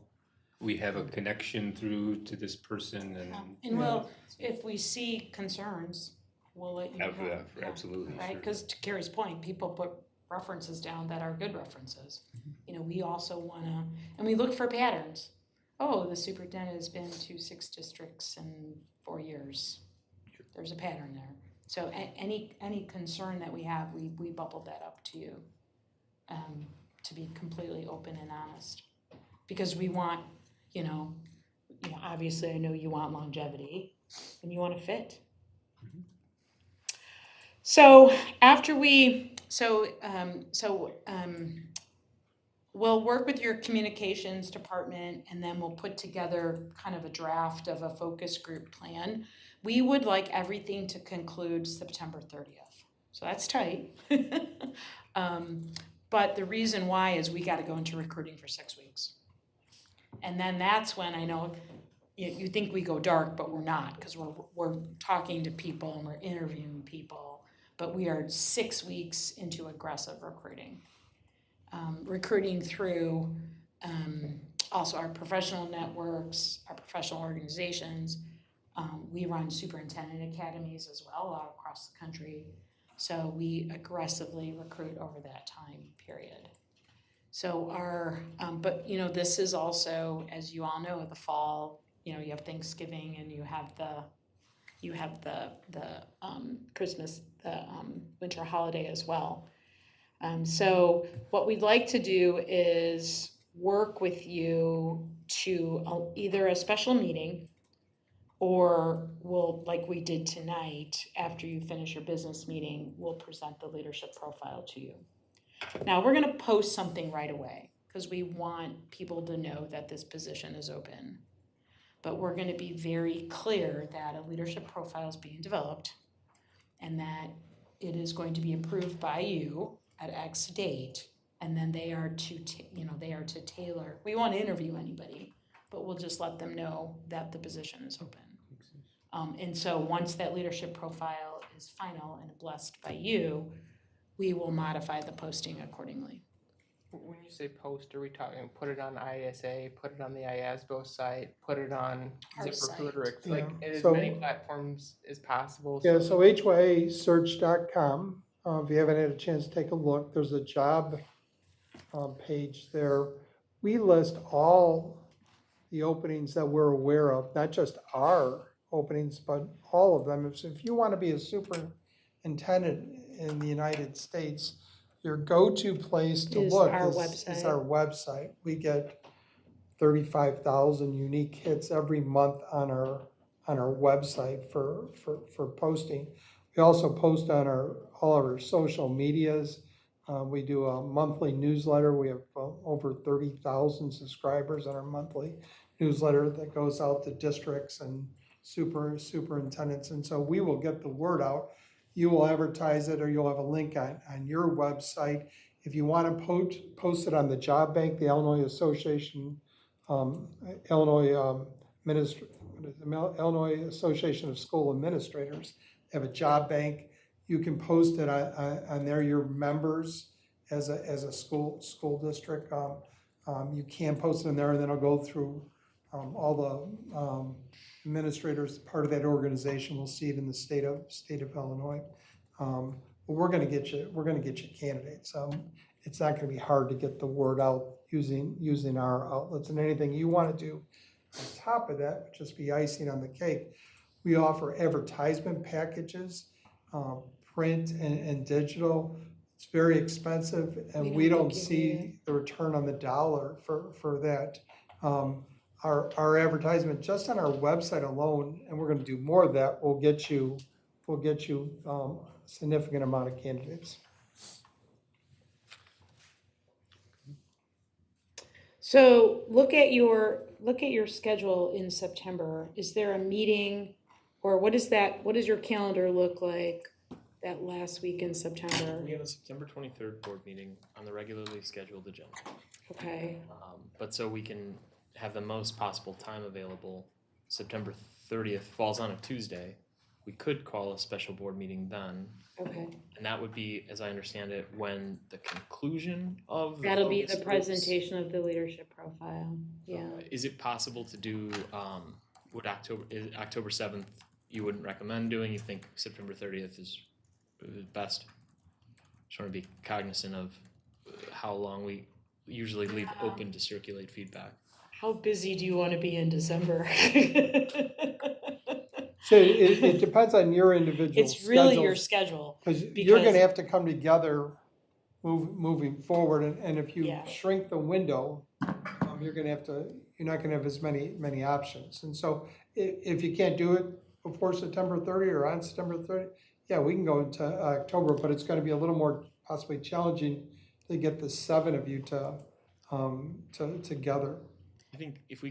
We have a connection through to this person And well, if we see concerns, we'll let you know. Yeah, absolutely. right, sure. because to Carrie's point, people put references down that are good references. You know, we also wanna, and we look for patterns. Oh, the superintendent has been to 6 districts in 4 years. There's a pattern there. So any concern that we have, we bubble that up to you, to be completely open and honest. Because we want, you know, obviously I know you want longevity and you want to fit. So after we'll work with your communications department, and then we'll put together kind of a draft of a focus group plan. We would like everything to conclude September 30th. So that's tight. But the reason why is we got to go into recruiting for 6 weeks. And then that's when I know you think we go dark, but we're not, because we're talking to people and we're interviewing people. But we are 6 weeks into aggressive recruiting. Recruiting through also our professional networks, our professional organizations. We run superintendent academies as well all across the country. So we aggressively recruit over that time period. So but you know, this is also, as you all know, the fall, you know, you have Thanksgiving and you have the Christmas, winter holiday as well. So what we'd like to do is work with you to either a special meeting, or we'll, like we did tonight, after you finish your business meeting, we'll present the leadership profile to you. Now, we're gonna post something right away, because we want people to know that this position is open. But we're gonna be very clear that a leadership profile is being developed, and that it is going to be approved by you at X date, and then they are to tailor. We won't interview anybody, but we'll just let them know that the position is open. And so once that leadership profile is final and blessed by you, we will modify the posting accordingly. When you say post, are we talking put it on ISA, put it on the IASBO site, put it on Our ZipRecruiter, site. like Yeah. as So- many platforms as possible? Yeah, so hyasearch.com, if you haven't had a chance to take a look, there's a job page there. We list all the openings that we're aware of, not just our openings, but all of them. So if you want to be a superintendent in the United States, your go-to place to Is look our is website. our website. We get 35,000 unique hits every month on our website for posting. We also post on all of our social medias. We do a monthly newsletter. We have over 30,000 subscribers on our monthly newsletter that goes out to districts and superintendents. And so we will get the word out. You will advertise it, or you'll have a link on your website. If you want to post it on the job bank, the Illinois Association, Illinois Association of School Administrators have a job bank. You can post it on there. Your members as a school district, you can post it in there, and then it'll go through all the administrators. Part of that organization will see it in the state of Illinois. But we're going to get you candidates. It's not going to be hard to get the word out using our outlets, and anything you want to do on top of that would just be icing on the cake. We offer advertisement packages, print and digital. It's very expensive, and we don't see the return on the dollar for that. Our advertisement just on our website alone, and we're going to do more of that, will get you a significant amount of candidates. So look at your look at your schedule in September. Is there a meeting, or what does your calendar look like that last week in September? We have a September 23rd board meeting on the regularly scheduled agenda. Okay, But so we can have the most possible time available, September 30th falls on a Tuesday. We could call a special board meeting then, okay. and that would be, as I understand it, when the conclusion of the That'll be focus the groups- presentation of the leadership profile, yeah. Is it possible to do, is October 7th, you wouldn't recommend doing, you think September 30th is best? Just want to be cognizant of how long we usually leave open to circulate feedback. How busy do you want to be in December? So it depends on your individual It's really your schedules, schedule. because you're because- gonna have to come together moving forward, and if you Yeah. shrink the window, you're not gonna have as many options. And so if you can't do it before September 30 or on September 30, yeah, we can go into October, but it's gonna be a little more possibly challenging to get the 7 of you to together. I think if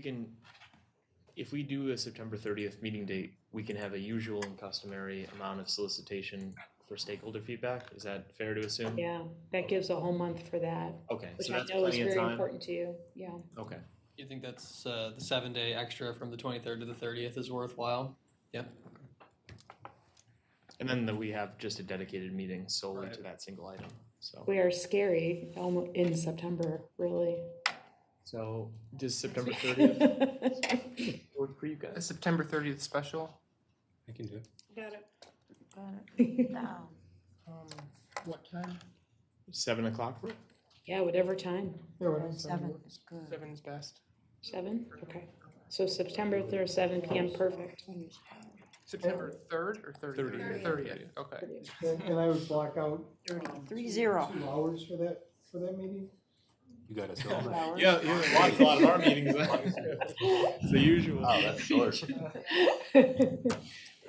we do a September 30th meeting date, we can have a usual and customary amount of solicitation for stakeholder feedback. Is that fair to assume? Yeah, that gives a whole month for that, Okay, which so I that's know is plenty of very time. important to you, yeah. Okay. You think that's the 7-day extra from the 23rd to the 30th is worthwhile? Yeah. And then we have just a dedicated meeting solely to that single item, so. We are scary in September, really. So does September 30th work for you A guys? September 30th special. I can do it. Got it. Down. What time? 7 o'clock, right? Yeah, whatever time. Yeah, what is that? 7 is good. 7 is best. 7? Okay. So September 3rd, 7 PM, perfect. September 3rd or 30th? 30th, okay. And I would block out 3-0. 2 hours for that meeting. You got us all. Hours. Yeah, you watch a lot of our meetings. It's the usual. Oh, that's short.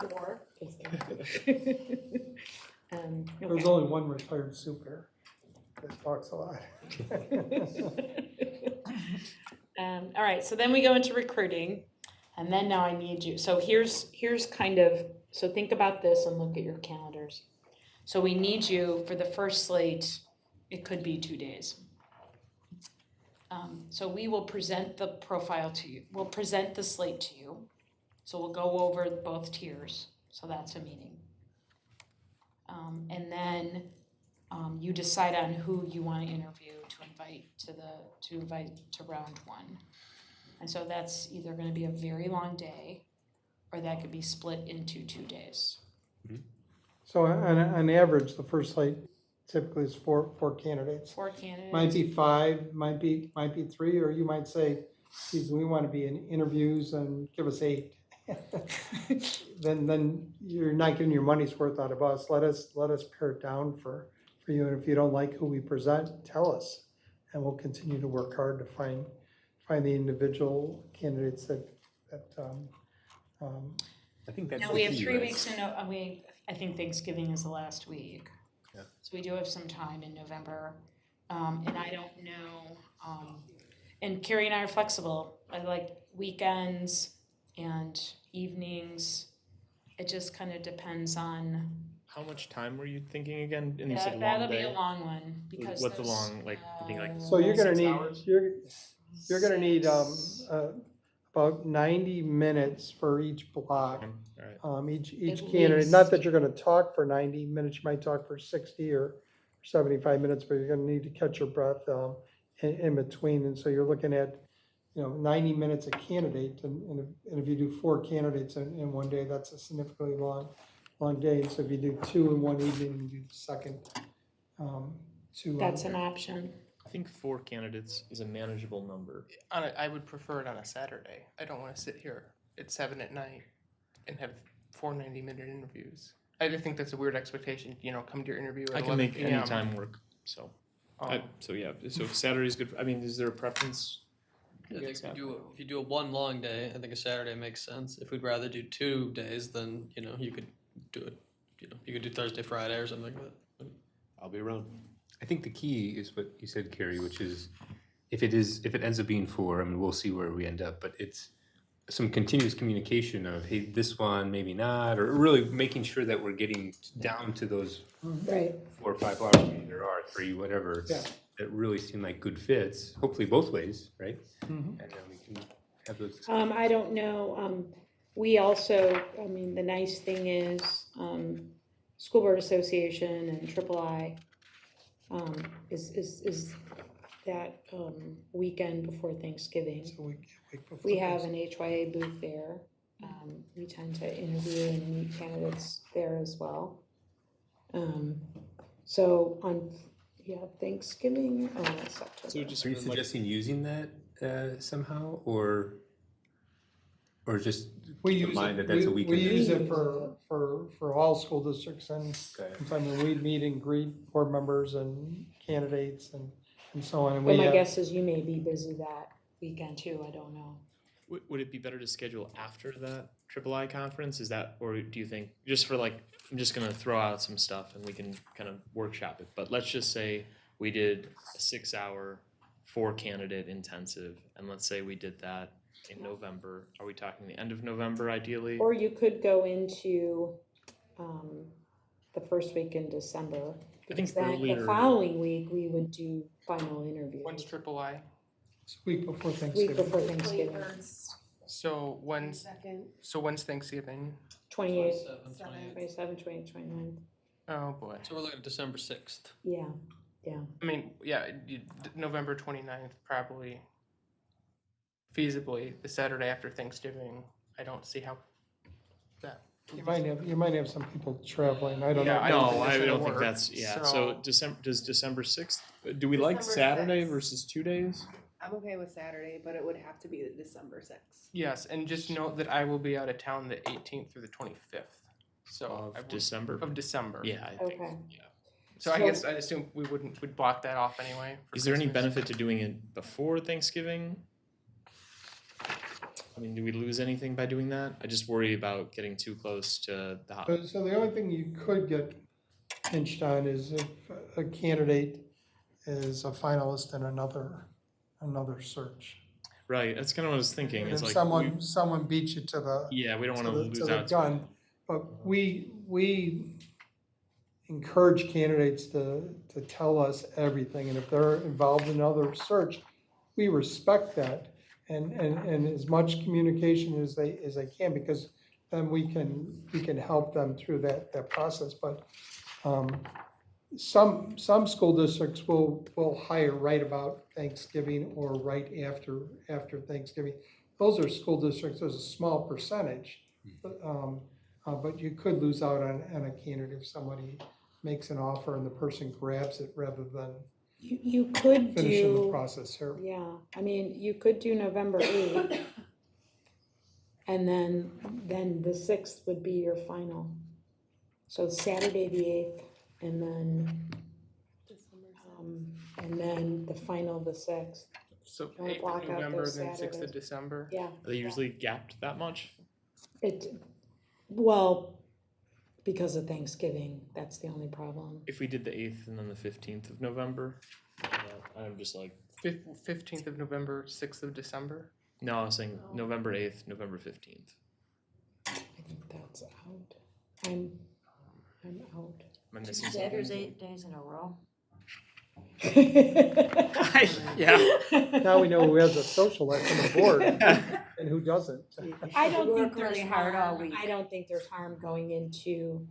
4. There's only one retired super that talks a lot. All right, so then we go into recruiting, and then now I need you, so here's kind of, so think about this and look at your calendars. So we need you for the first slate, it could be 2 days. So we will present the profile to you, we'll present the slate to you. So we'll go over both tiers, so that's a meeting. And then you decide on who you want to interview to invite to round 1. And so that's either going to be a very long day, or that could be split into 2 days. So on average, the first slate typically is four candidates. 4 candidates. Might be 5, might be 3, or you might say, geez, we want to be in interviews and give us 8. Then you're not getting your money's worth out of us. Let us pare it down for you. And if you don't like who we present, tell us, and we'll continue to work hard to find the individual candidates that I think that's Now, the we have key, 3 right? weeks I think Thanksgiving is the last week. Yeah. So we do have some time in November, and I don't know, and Carrie and I are flexible. I like weekends and evenings. It just kind of depends on, How much time were you thinking again? And you said long that'll be day? a long one, because What's the there's, long, like, you think like So you're gonna 6 need, hours? you're gonna need about 90 minutes for each block. Alright. Each At candidate, not least. that you're gonna talk for 90 minutes, you might talk for 60 or 75 minutes, but you're gonna need to catch your breath in between. And so you're looking at, 90 minutes a candidate, and if you do 4 candidates in one day, that's a significantly long day. So if you do 2 in one evening, you do the second 2. that's an option. I think 4 candidates is a manageable number. I would prefer it on a Saturday. I don't want to sit here at 7 at night and have 4 90-minute interviews. I just think that's a weird expectation, come to your interview at I can 11 make p.m. any time work, so. So yeah, so Saturday's good. I mean, is there a preference? I think if you do a 1 long day, I think a Saturday makes sense. If we'd rather do 2 days, then you could do it. You could do Thursday, Friday, or something like that. I'll be around. I think the key is what you said, Carrie, which is if it ends up being 4, I mean, we'll see where we end up, but it's some continuous communication of, hey, this one, maybe not, or really making sure that we're getting down to those Right. 4 or 5 hours, maybe there are 3, whatever, Yeah. that really seem like good fits, hopefully both ways, right? Mhm. And then we can have those. I don't know, we also, I mean, the nice thing is, School Board Association and III, is that, weekend before Thanksgiving. So week before We have Thanksgiving. an HYA booth there. We tend to interview and meet candidates there as well. So on, Thanksgiving, that's September. So just Are you for, like, suggesting using that somehow, or just We keep in use mind it, that that's a we weekend? use it for all school districts, and Okay. sometimes when we meet and greet board members and candidates and so on, and But we my have, guess is you may be busy that weekend too, I don't know. would it be better to schedule after that III conference? Is that, or do you think, just for like, I'm just gonna throw out some stuff and we can kind of workshop it, but let's just say we did a 6-hour 4-candidate intensive, and let's say we did that in November. Are we talking the end of November ideally? Or you could go into, the first week in December. I think Because then the earlier- following week, we would do final interviews. When's III? it's a week before Week Thanksgiving. before Thanksgiving, So when's Thanksgiving? 28th, 27th, 28th. 27, 28, 29. Oh, boy. So we're looking at December 6th. Yeah, I mean, yeah, November 29th, probably feasibly, the Saturday after Thanksgiving. I don't see how that. You might have some people traveling, I don't know. Yeah, I don't No, think I that's gonna don't think work, that's, so so- does December 6th, do we like December Saturday 6th. versus 2 days? I'm okay with Saturday, but it would have to be the December 6th. Yes, and just note that I will be out of town the 18th through the 25th. So I Of would- December? Of December. Yeah, I think, Okay. yeah. So I So- guess I'd assume we'd block that off anyway. for Is there any Christmas. benefit to doing it before Thanksgiving? I mean, do we lose anything by doing that? I just worry about getting too close to the holiday. So the only thing you could get pinched on is if a candidate is a finalist in another search. Right, that's kind of what I was thinking, And is if like, someone beats you to the, yeah, we don't to wanna the, lose to the out. gun, but we encourage candidates to tell us everything, and if they're involved in another search, we respect that, and as much communication as they can, because then we can help them through that process, but, some school districts will hire right about Thanksgiving or right after Thanksgiving. Those are school districts, there's a small percentage, but you could lose out on a candidate if somebody makes an offer and the person grabs it rather than You could finishing the do, process here. yeah, I mean, you could do November 8th. And then the 6th would be your final. So Saturday, the 8th, and then the final, the 6th. So Wanna 8th block of out November, those then 6th of Saturdays. December. Yeah, Are they usually gapped that much? well, because of Thanksgiving, that's the only problem. If we did the 8th and then the 15th of November, I'm just like, 15th of November, 6th of December. no, I was saying November 8th, November 15th. I think that's out. I'm out. Am I missing There's something? 8 days in a row. Yeah. Now we know who has a social life on the board and who doesn't. I don't Work think there's really hard all harm, week. I don't think there's harm going into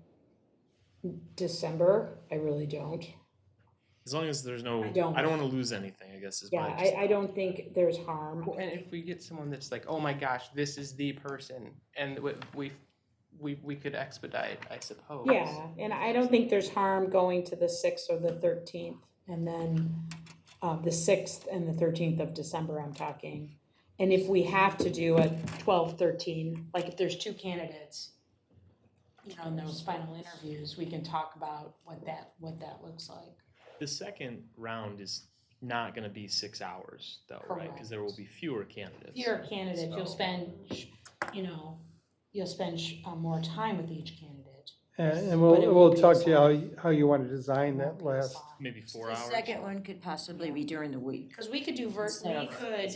December, I really don't. As long as there's no, I don't. I don't wanna lose anything, I guess is Yeah, my. I don't think there's harm. And if we get someone that's like, oh my gosh, this is the person, and we could expedite, I suppose. Yeah, and I don't think there's harm going to the 6th or the 13th, and then the 6th and the 13th of December, I'm talking. And if we have to do a 12, 13, like if there's 2 candidates, you know, in those final interviews, we can talk about what that looks like. The second round is not gonna be 6 hours though, right? Cause Correct. there will be fewer candidates. Fewer candidates, you'll So- spend, you know, more time with each candidate. And But it we'll won't be talk as to you long. how you want to design Won't that be as last. long. Maybe 4 The hours. second one could possibly be during the week. Cause we could do Instead we of- could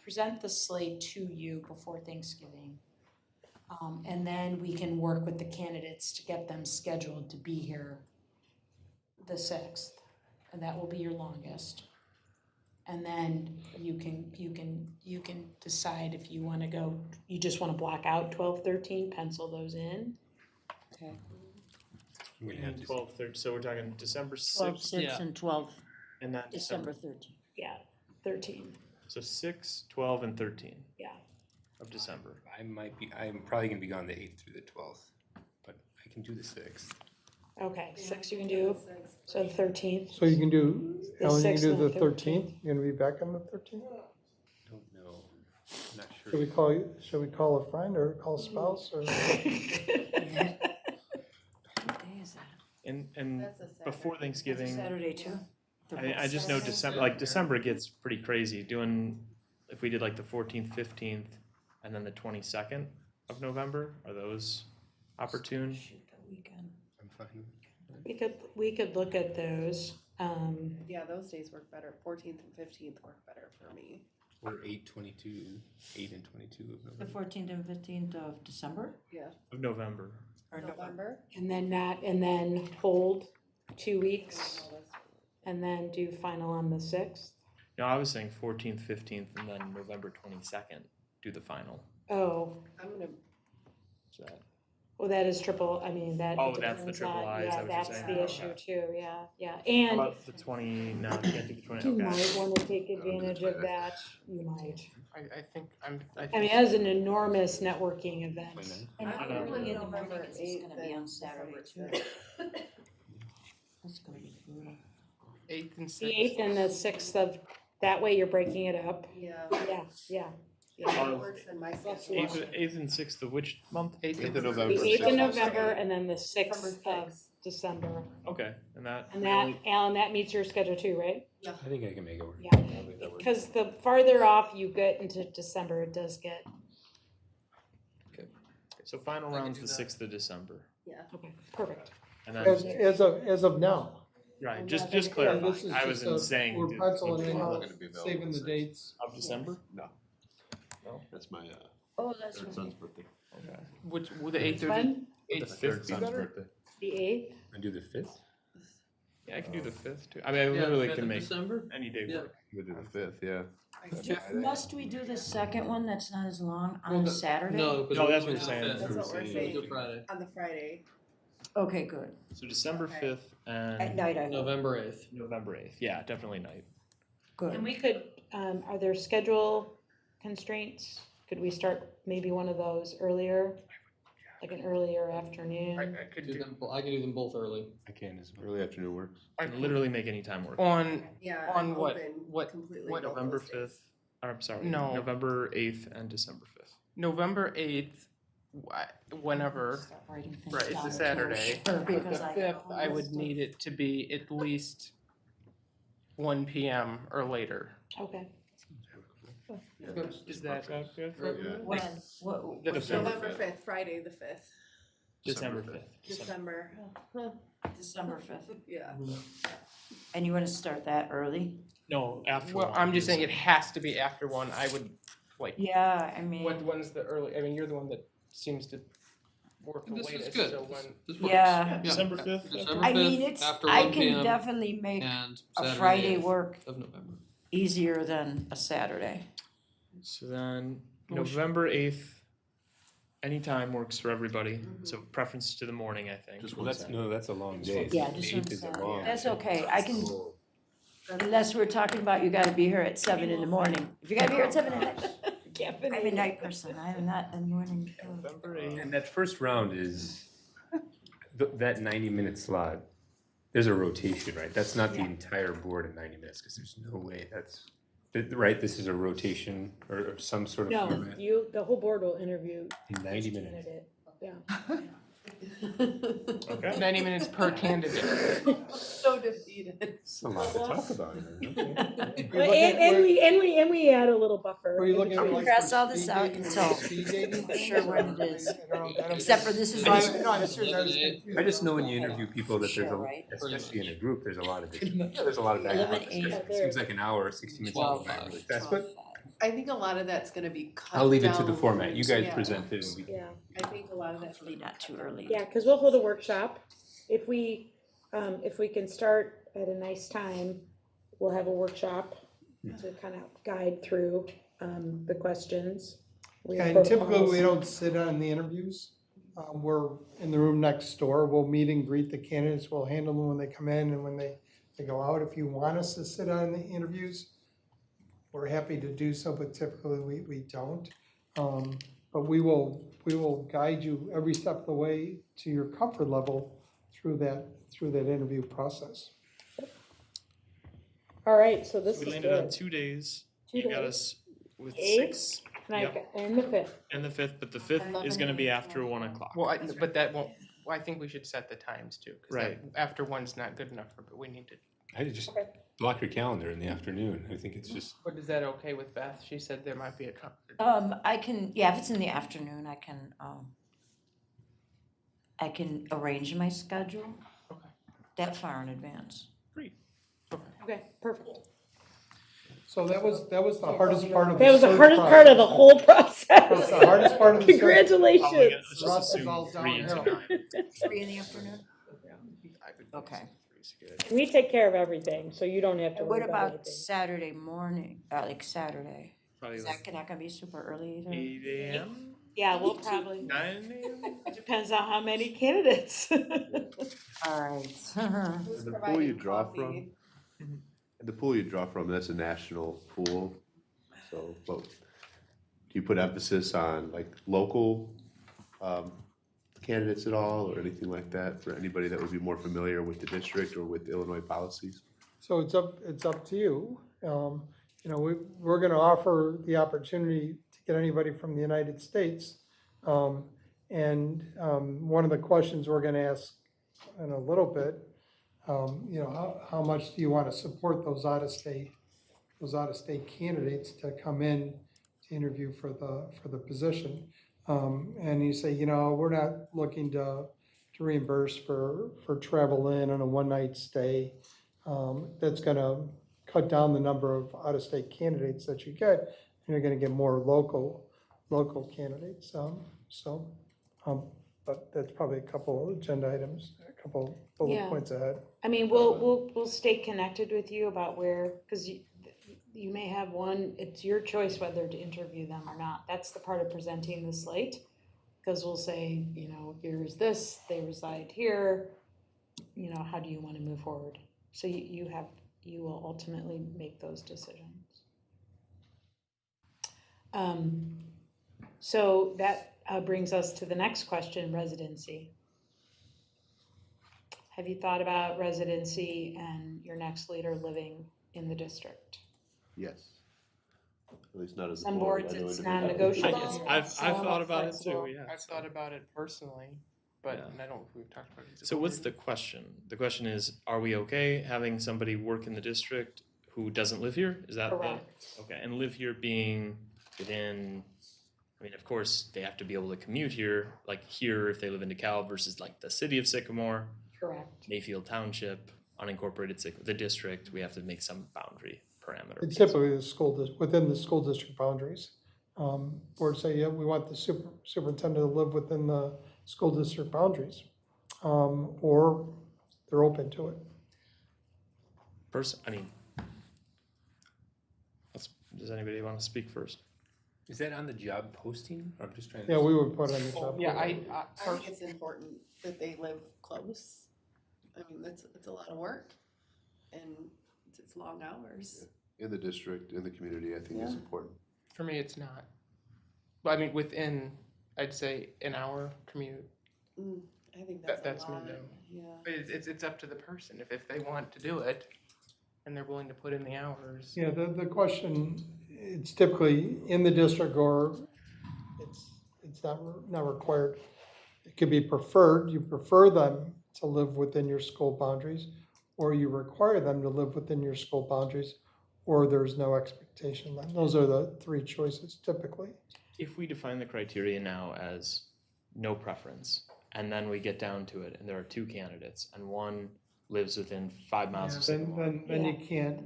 present the slate to you before Thanksgiving. And then we can work with the candidates to get them scheduled to be here the 6th, and that will be your longest. And then you can decide if you wanna go, you just wanna block out 12, 13, pencil those in. Okay. I'm gonna have to. 12, 13, so we're talking December 12, 6th 6, Yeah. and 12, and then December 13th. Yeah, 13, So 6, 12, and 13 yeah. of December. I'm probably gonna be gone the 8th through the 12th, but I can do the 6th. Okay, 6 you can do, so the 13th. So you can do, The Ellen, you can 6th do and the the 13th? You're gonna be back on the 13th? Don't know. I'm not Should we sure. should we call a friend or call a spouse or? What day is that? And before Thanksgiving, Saturday too? I just know December, like December gets pretty crazy doing, if we did like the 14th, 15th, and then the 22nd of November, are those opportune? Shoot, the weekend. I'm fine. We could look at those, Yeah, those days work better. 14th and 15th work better for me. Or 8/22, 8 and 22 of The November. 14th and 15th of December? Yeah. Of November. Or November. and then hold 2 weeks, and then do final on the 6th. No, I was saying 14th, 15th, and then November 22nd, do the final. Oh, I'm gonna, Is that? well, that is triple, I mean, that Oh, that's the depends triple on- I, is yeah, that what you're that's saying? the Oh, issue okay. too, yeah, How and about the 20, no, you can't do the 20, you okay. might wanna take advantage of that, you might. I think I'm, I mean, as an enormous networking event. 29th? And I don't know. early in the morning, November 'cause it's gonna be 8th on and Saturday December too. 6th. That's gonna be brutal. 8th and 6th. The 8th and the 6th of, that way you're breaking it up, Yeah, yeah. yeah, it works in my schedule. 8th and 6th of which month? 8th of The November. 8th of November and then the 6th December of 6th. December. Okay, and that. And that, Alan, that meets your schedule too, right? I think I can make it work. Yeah. Because the farther off you get into December, it does get, So final I can round's do the that. 6th of December. okay, perfect. And As, then, as of now. right, just Yeah, clarifying, this is I just wasn't saying. We're penciling in, I'm not gonna be available saving the the dates. Of December? That's my, Oh, that's third right. son's birthday. Okay. Which, would the 8th or the When? The 8th? 5th be better? birthday. The 8th? I do the 5th? Yeah, I can do the 5th too. I mean, I Yeah, literally 5th can of make December? any day Yeah. work. We do the 5th, yeah. Must we do the second one that's not as long Well, on the- Saturday? No, because No, we're that's doing what the we're saying. 5th. That's what we're It's saying. Good Friday. On the Friday. Okay, good. So December Okay. 5th At and night, I hope. November 8th. November 8th. Yeah, definitely night. Good. And we could, are there schedule constraints? Could we start maybe one of those earlier? Like an earlier afternoon? I could Do do, them, I can do them both early. I can as well. Early afternoon works. I can literally make any time work. On, Yeah, On I'm what- open what- completely what both November those days. 5th, or I'm sorry, No. November 8th and December 5th. November 8th, whenever, Start writing things right, it's down a to Saturday. sure, The because I 5th, got I all would this need it to be at least 1 PM or later. Okay. Is that good Yeah. stuff. When, what? The what- December November 5th. 5th, Friday the 5th, December 5th. December, December 5th. yeah. And you wanna start that early? No, after. Well, one, I'm just saying it December. has to be after 1. I would, like, Yeah, I mean, when's the early, I mean, you're the one that seems to work the This is latest, good. so when. This works. yeah. December 5th? December I mean, 5th, it's, after I 1 can PM definitely make and a Saturday Friday 8th work of November. easier than a Saturday. So then, Motion. November 8th, anytime works for everybody. So preference to the morning, I think. Just Well, one that's, second. no, that's a long day. Yeah, The just 8th one is a Saturday. long. That's okay, I can, unless we're talking about you gotta be here at 7 in the morning. If you gotta be here at 7 at night, I'm a night person, I'm not a morning. November 8th. And that first round is, that 90-minute slot, there's a rotation, right? That's not the Yeah. entire board in 90 minutes, because there's no way that's, right, this is a rotation or some sort of No, format the whole board will interview in 90 each minutes. candidate, yeah. Okay. 90 minutes per candidate. So defeated. It's a lot to talk about. And we add a little buffer. Are you in looking for between. like Cross for all this speed out dating, until speed dating we're things, sure or- when it is. I don't know, Except for this is. No, I'm serious, I was confused. I just know when you interview people that there's Sure, a, right? especially in a group, there's a lot of there's a lot of back and forth 11, discussion. 8. It seems like an hour or 60 minutes. 12, That's what I think a lot of that's gonna be cut I'll leave it to the down. format. You guys Yeah. presented and we Yeah, I think a lot of that's Hopefully not too early. yeah, because we'll hold a workshop. If we can start at a nice time, we'll have a workshop to kind of guide through the questions. And typically, we don't sit on the interviews. We're in the room next door. We'll meet and greet the candidates. We'll handle them when they come in and when they go out. If you want us to sit on the interviews, we're happy to do so, but typically we don't. But we will guide you every step of the way to your comfort level through that interview process. All right, so this We is landed on good. 2 days. 2 You got days. us with Eight? 6 And the 5th. and the 5th, but the 5th is gonna be after 1 o'clock. Well, but that won't, well, I think we should set the times too, because Right. after one's not good enough, but we need to. I just Okay. block your calendar in the afternoon. I think it's just What is that okay with Beth? She said there might be a conflict. I can, yeah, if it's in the afternoon, I can arrange my schedule Okay. that far in advance. Okay, perfect. So that was the hardest part of the That was the search hardest part process. of the whole process. That's the hardest part of the search. Congratulations. Let's just Ross is assume all 3 to downhill. 9. 3 in the afternoon? Okay. We take care of everything, so you don't have to And worry what about about anything. Saturday morning, like Saturday? Probably Is that not gonna be super early either? 8 a.m., Yeah, we'll probably, 9 a.m. depends on how many candidates. All right. Who's And the pool providing you draw coffee? from, and the pool you draw from, that's a national pool. So, but do you put emphasis on like local candidates at all or anything like that for anybody that would be more familiar with the district or with Illinois policies? So it's up to you. We're gonna offer the opportunity to get anybody from the United States. And one of the questions we're gonna ask in a little bit, how much do you want to support those out-of-state candidates to come in to interview for the position? And you say, we're not looking to reimburse for travel in on a one-night stay. That's gonna cut down the number of out-of-state candidates that you get, and you're gonna get more local candidates. But that's probably a couple agenda items, a couple bullet Yeah. points ahead. I mean, we'll stay connected with you about where, because you may have one, it's your choice whether to interview them or not. That's the part of presenting the slate, because we'll say, here's this, they reside here, how do you want to move forward? So you will ultimately make those decisions. So that brings us to the next question, residency. Have you thought about residency and your next leader living in the district? Yes. At least not as a Some board. boards I know it's individually. non-negotiable. I've Some thought are about it flexible. too, yeah. I've thought about it personally, but Yeah. I don't, we've talked about it. as a So what's board. the question? The question is, are we okay having somebody work in the district who doesn't live here? Is that Correct. okay? And live here being within, of course, they have to be able to commute here, like here if they live in DeKalb versus like the city of Sycamore, Correct. Mayfield Township, unincorporated the district, we have to make some boundary parameter. It's typically within the school district boundaries. Boards say, yeah, we want the superintendent to live within the school district boundaries. Or they're open to it. Does anybody want to speak first? is that on the job posting? Or I'm just trying to. Yeah, we would put it on the job. Yeah, I think it's important that they live close. I mean, that's a lot of work and it's long hours. In the district, in the community, I think is Yeah. important. For me, it's not. But I mean, within, I'd say an hour commute. I think that's That's a me lot. though. Yeah. But it's up to the person. If they want to do it and they're willing to put in the hours. Yeah, the question, it's typically in the district or it's not required. it could be preferred, you prefer them to live within your school boundaries, or you require them to live within your school boundaries, or there's no expectation. Those are the three choices typically. If we define the criteria now as no preference, and then we get down to it, and there are two candidates, and one lives within 5 miles of Sycamore, Then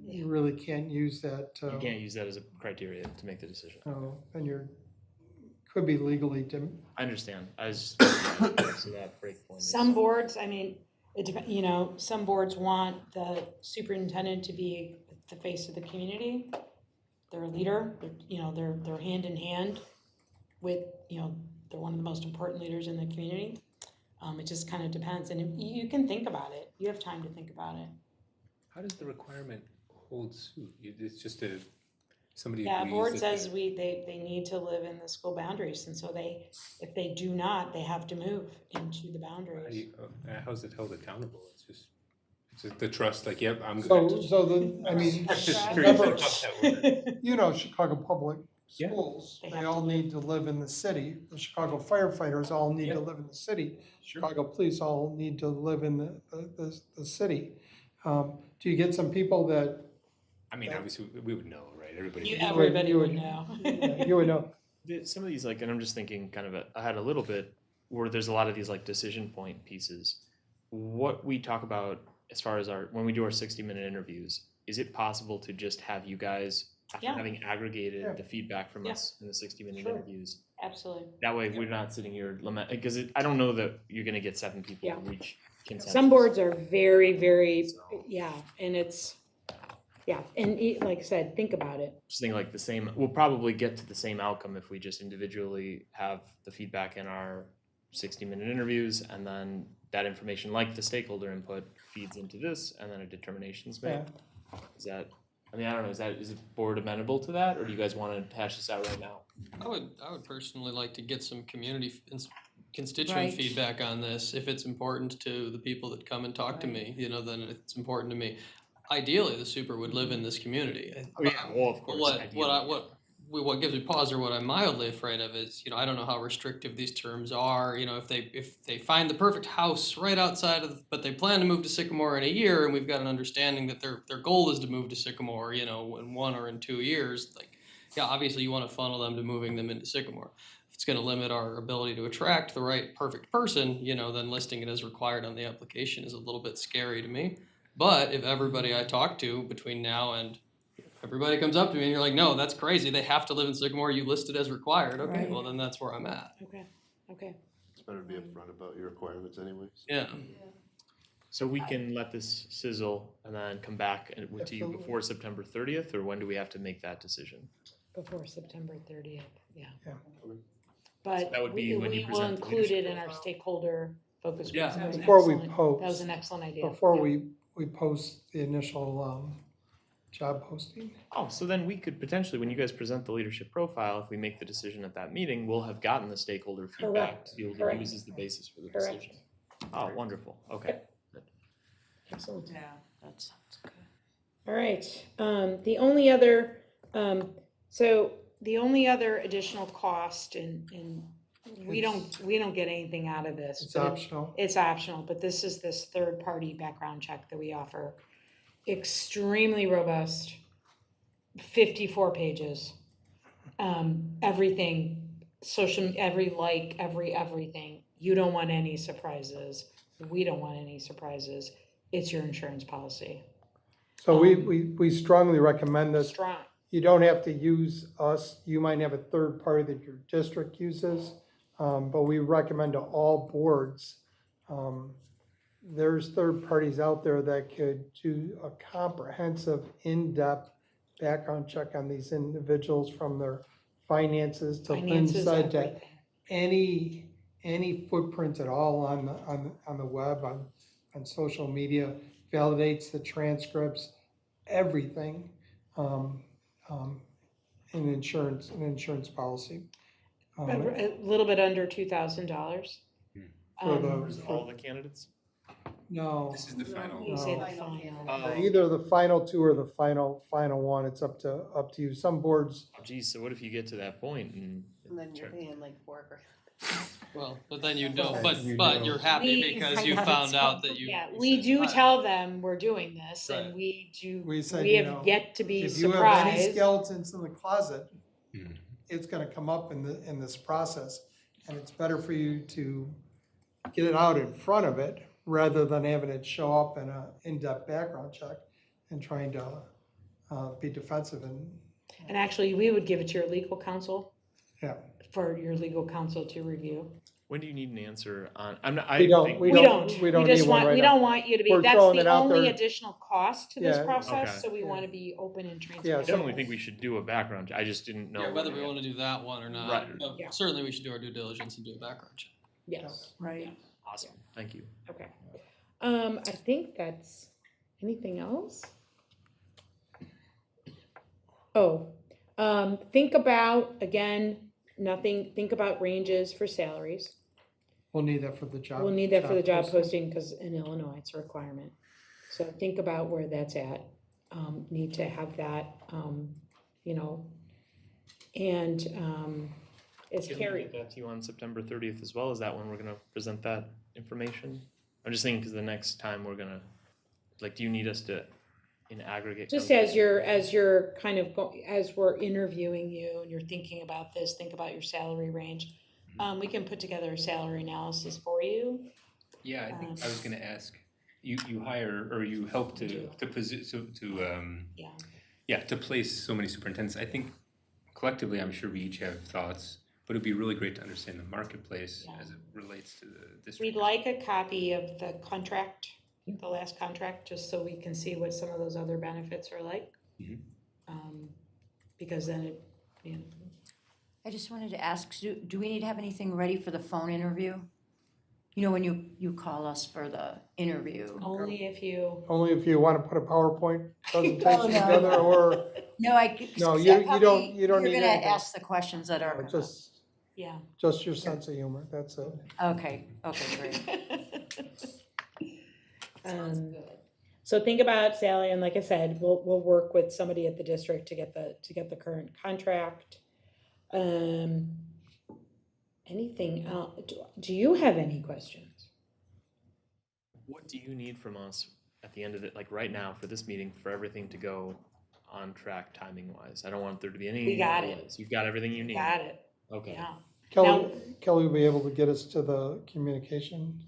you really can't use that. you can't use that as a criteria to make the decision. No, and could be legally I understand. I was so that break point. Some boards, I mean, some boards want the superintendent to be the face of the community. They're a leader, they're hand in hand with, they're one of the most important leaders in the community. It just kind of depends, and you can think about it. You have time to think about it. How does the requirement hold suit? It's just somebody Yeah, agrees board that says they need to live in the school boundaries, and so if they do not, they have to move into the boundaries. how's it held accountable? It's just the trust, like, yep, I'm good. Chicago Public Schools, They they have all to need to live in the city. The Chicago firefighters all need to live in the city. Chicago police all need to live in the city. Do you get some people that? I mean, obviously, we would know, right? Everybody Would know. You would know. Some of these, like, and I'm just thinking kind of ahead a little bit, where there's a lot of these like decision point pieces. What we talk about as far as when we do our 60-minute interviews, is it possible to just have you guys, after having aggregated the feedback from us in the 60-minute interviews? Absolutely. That way we're not sitting here because I don't know that you're going to get 7 people to reach consensus. Some boards are very, very, and it's, and like I said, think about it. Just think like we'll probably get to the same outcome if we just individually have the feedback in our 60-minute interviews, and then that information, like the stakeholder input, feeds into this, and then a determination's made. Is that, I mean, I don't know, is the board amenable to that, or do you guys want to hash this out right now? I would personally like to get some constituent feedback on this. If it's important to the people that come and talk to me, then it's important to me. Ideally, the super would live in this community. Well, of course. What gives me pause, or what I'm mildly afraid of, is I don't know how restrictive these terms are. If they find the perfect house right outside but they plan to move to Sycamore in a year, and we've got an understanding that their goal is to move to Sycamore, in 1 or in 2 years. Obviously you want to funnel them to moving them into Sycamore. If it's going to limit our ability to attract the right perfect person, then listing it as required on the application is a little bit scary to me. But if everybody I talk to between now and everybody comes up to me and you're like, no, that's crazy, they have to live in Sycamore, you list it as required. Okay, well then that's where I'm at. Okay. It's better to be upfront about your requirements anyways. Yeah. So we can let this sizzle and then come back to you before September 30th, or when do we have to make that decision? Before September 30th, Yeah. But So that would be when you we will present the include it leadership in our profile. stakeholder focus Yeah. groups. Before we post. That was an excellent idea. Before we post the initial job posting. Oh, so then we could potentially, when you guys present the leadership profile, if we make the decision at that meeting, we'll have gotten the stakeholder feedback to be able to use as the basis for the decision. Oh, wonderful. Okay. Excellent. Yeah, that sounds good. All right, the only other, the only other additional cost, and we don't get anything out of this. It's but optional. It's optional, but this is this third-party background check that we offer. Extremely robust, 54 pages. Everything, everything. You don't want any surprises. We don't want any surprises. It's your insurance policy. So we strongly recommend this. Strong. You don't have to use us. You might have a third party that your district uses, but we recommend to all boards. There's third parties out there that could do a comprehensive, in-depth background check on these individuals, from their finances to inside to any footprint at all on the web, on social media, validates the transcripts, everything, in insurance policy. A little bit under $2,000. For all the candidates? No. This is the final. You say the final. Either the final 2 or the final 1. It's up to you. Some boards. Oh, geez, so what if you get to that point and And then you're paying like $4 grand? Well, but then you know, Okay. but You but know. you're happy We because find you out found it's out that you. Yeah, you we said, do "Right." tell them we're doing this and Right. We said, we you have know, yet to be if you have any surprised. skeletons in the closet, Mhm. it's gonna come up in this process. And it's better for you to get it out in front of it rather than having it show up in a in-depth background check and trying to be defensive And actually, we would give it to your legal counsel yeah. for your legal counsel to review. When do you need an answer on, I'm not, I We don't, think. we We don't, don't, we we don't just need one want, right we now. don't want you to be, We're that's throwing the it out only there. additional cost to this Yeah. process, Okay. so we Yeah. wanna be open and I transparent. definitely think we should do a background, I just didn't know. Yeah, whether we want to do that one or not. Right. But Yeah. certainly we should do our due diligence and do a background check. Yes, Right. Awesome, thank you. okay. I think that's, anything else? Oh, think about, again, think about ranges for salaries. We'll need that for the job. We'll need that for the job posting. posting, because in Illinois, it's a requirement. So think about where that's at, need to have that, you know, and, it's Can we Carrie. get that to you on September 30th as well? Is that when we're gonna present that information? I'm just thinking, because the next time we're gonna, like, do you need us to, in aggregate? Just come- as you're kind of, as we're interviewing you and you're thinking about this, think about your salary range. We can put together a salary analysis for you. Yeah, I think I was gonna ask, you hire or you help to Yeah. to place so many superintendents. I think collectively, I'm sure we each have thoughts, but it'd be really great to understand the marketplace Yeah. as it relates to the district. We'd like a copy of the contract, the last contract, just so we can see what some of those other benefits are like. Mhm. Because then it, you know, I just wanted to ask, do we need to have anything ready for the phone interview? You know, when you call us for the interview? only if you, Only if you want to put a PowerPoint presentation No, no. together or No, No, cause you- that you probably- don't- you don't need You're gonna anything. ask the questions that are gonna. yeah. just your sense of humor, that's it. Okay, great. So think about Sally, and like I said, we'll work with somebody at the district to get the current contract. Anything else? Do you have any questions? What do you need from us at the end of it, like right now for this meeting, for everything to go on track timing wise? I don't want there to be any. We got it. delays. You've got everything you need. Got it, Okay. yeah. Kelly will be able to get us to the communication.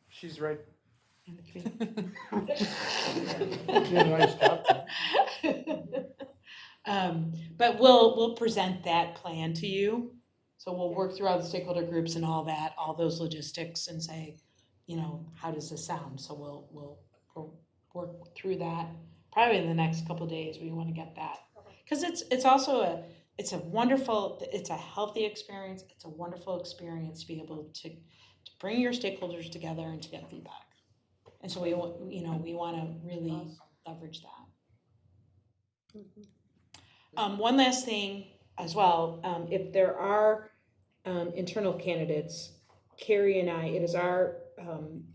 She's right. In the community. Did a nice job. But we'll present that plan to you. So we'll work through all the stakeholder groups and all that, all those logistics, and say, you know, how does this sound? So we'll work through that probably in the next couple of days. We want to get that. Because it's also it's a wonderful, it's a healthy experience. It's a wonderful experience to be able to bring your stakeholders together and to get feedback. And so we want to really leverage that. One last thing as well, if there are internal candidates, Carrie and I, it is our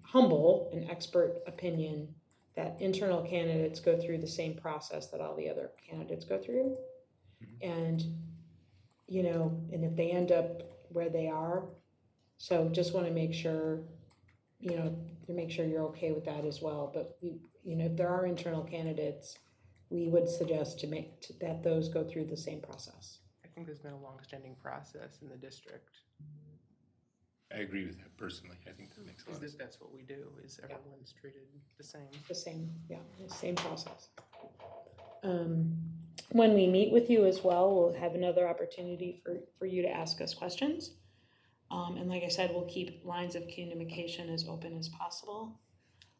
humble and expert opinion that internal candidates go through the same process that all the other candidates go through. And, you know, and if they end up where they are, so just want to make sure, you know, to make sure you're okay with that as well. But we, you know, if there are internal candidates, we would suggest that those go through the same process. I think there's been a long-standing process in the district. I agree with that personally. I think that makes a lot of sense. That's what we do, is everyone's treated the same. The same process. When we meet with you as well, we'll have another opportunity for you to ask us questions. And like I said, we'll keep lines of communication as open as possible.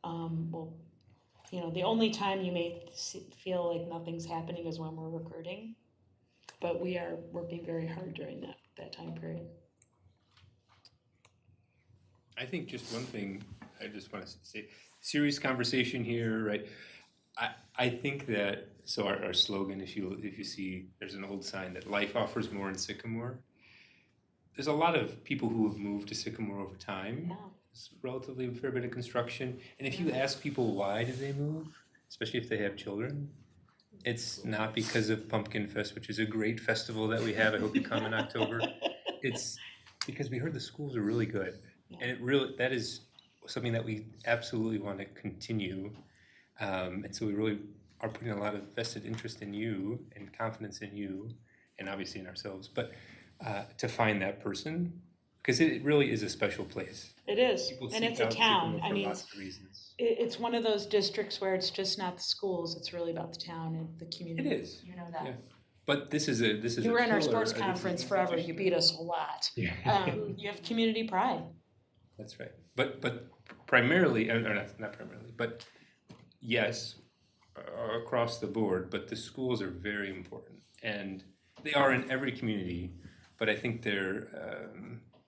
We'll, you know, the only time you may feel like nothing's happening is when we're recruiting, but we are working very hard during that time period. I think just one thing I just want to say, serious conversation here, right? I think that, so our slogan, if you see, there's an old sign that life offers more in Sycamore. There's a lot of people who have moved to Sycamore over time. Yeah. It's relatively a fair bit of construction. And if you ask people why did they move, especially if they have children, it's not because of Pumpkin Fest, which is a great festival that we have. I hope you come in October. It's because we heard the schools are really good. And that is something that we absolutely want to continue. And so we really are putting a lot of vested interest in you and confidence in you and obviously in ourselves, but to find that person, because it really is a special place. It is, People and seek it's a out town. Sycamore I for mean, lots of reasons. it's one of those districts where it's just not the schools, it's really about the town and the community. It is. You know that. Yeah. But this is a You were in our pillar, sports this is conference an forever, you institution. beat us a lot. Yeah. You have community pride. That's right. But primarily, or not primarily, but yes, across the board, but the schools are very important. And they are in every community, but I think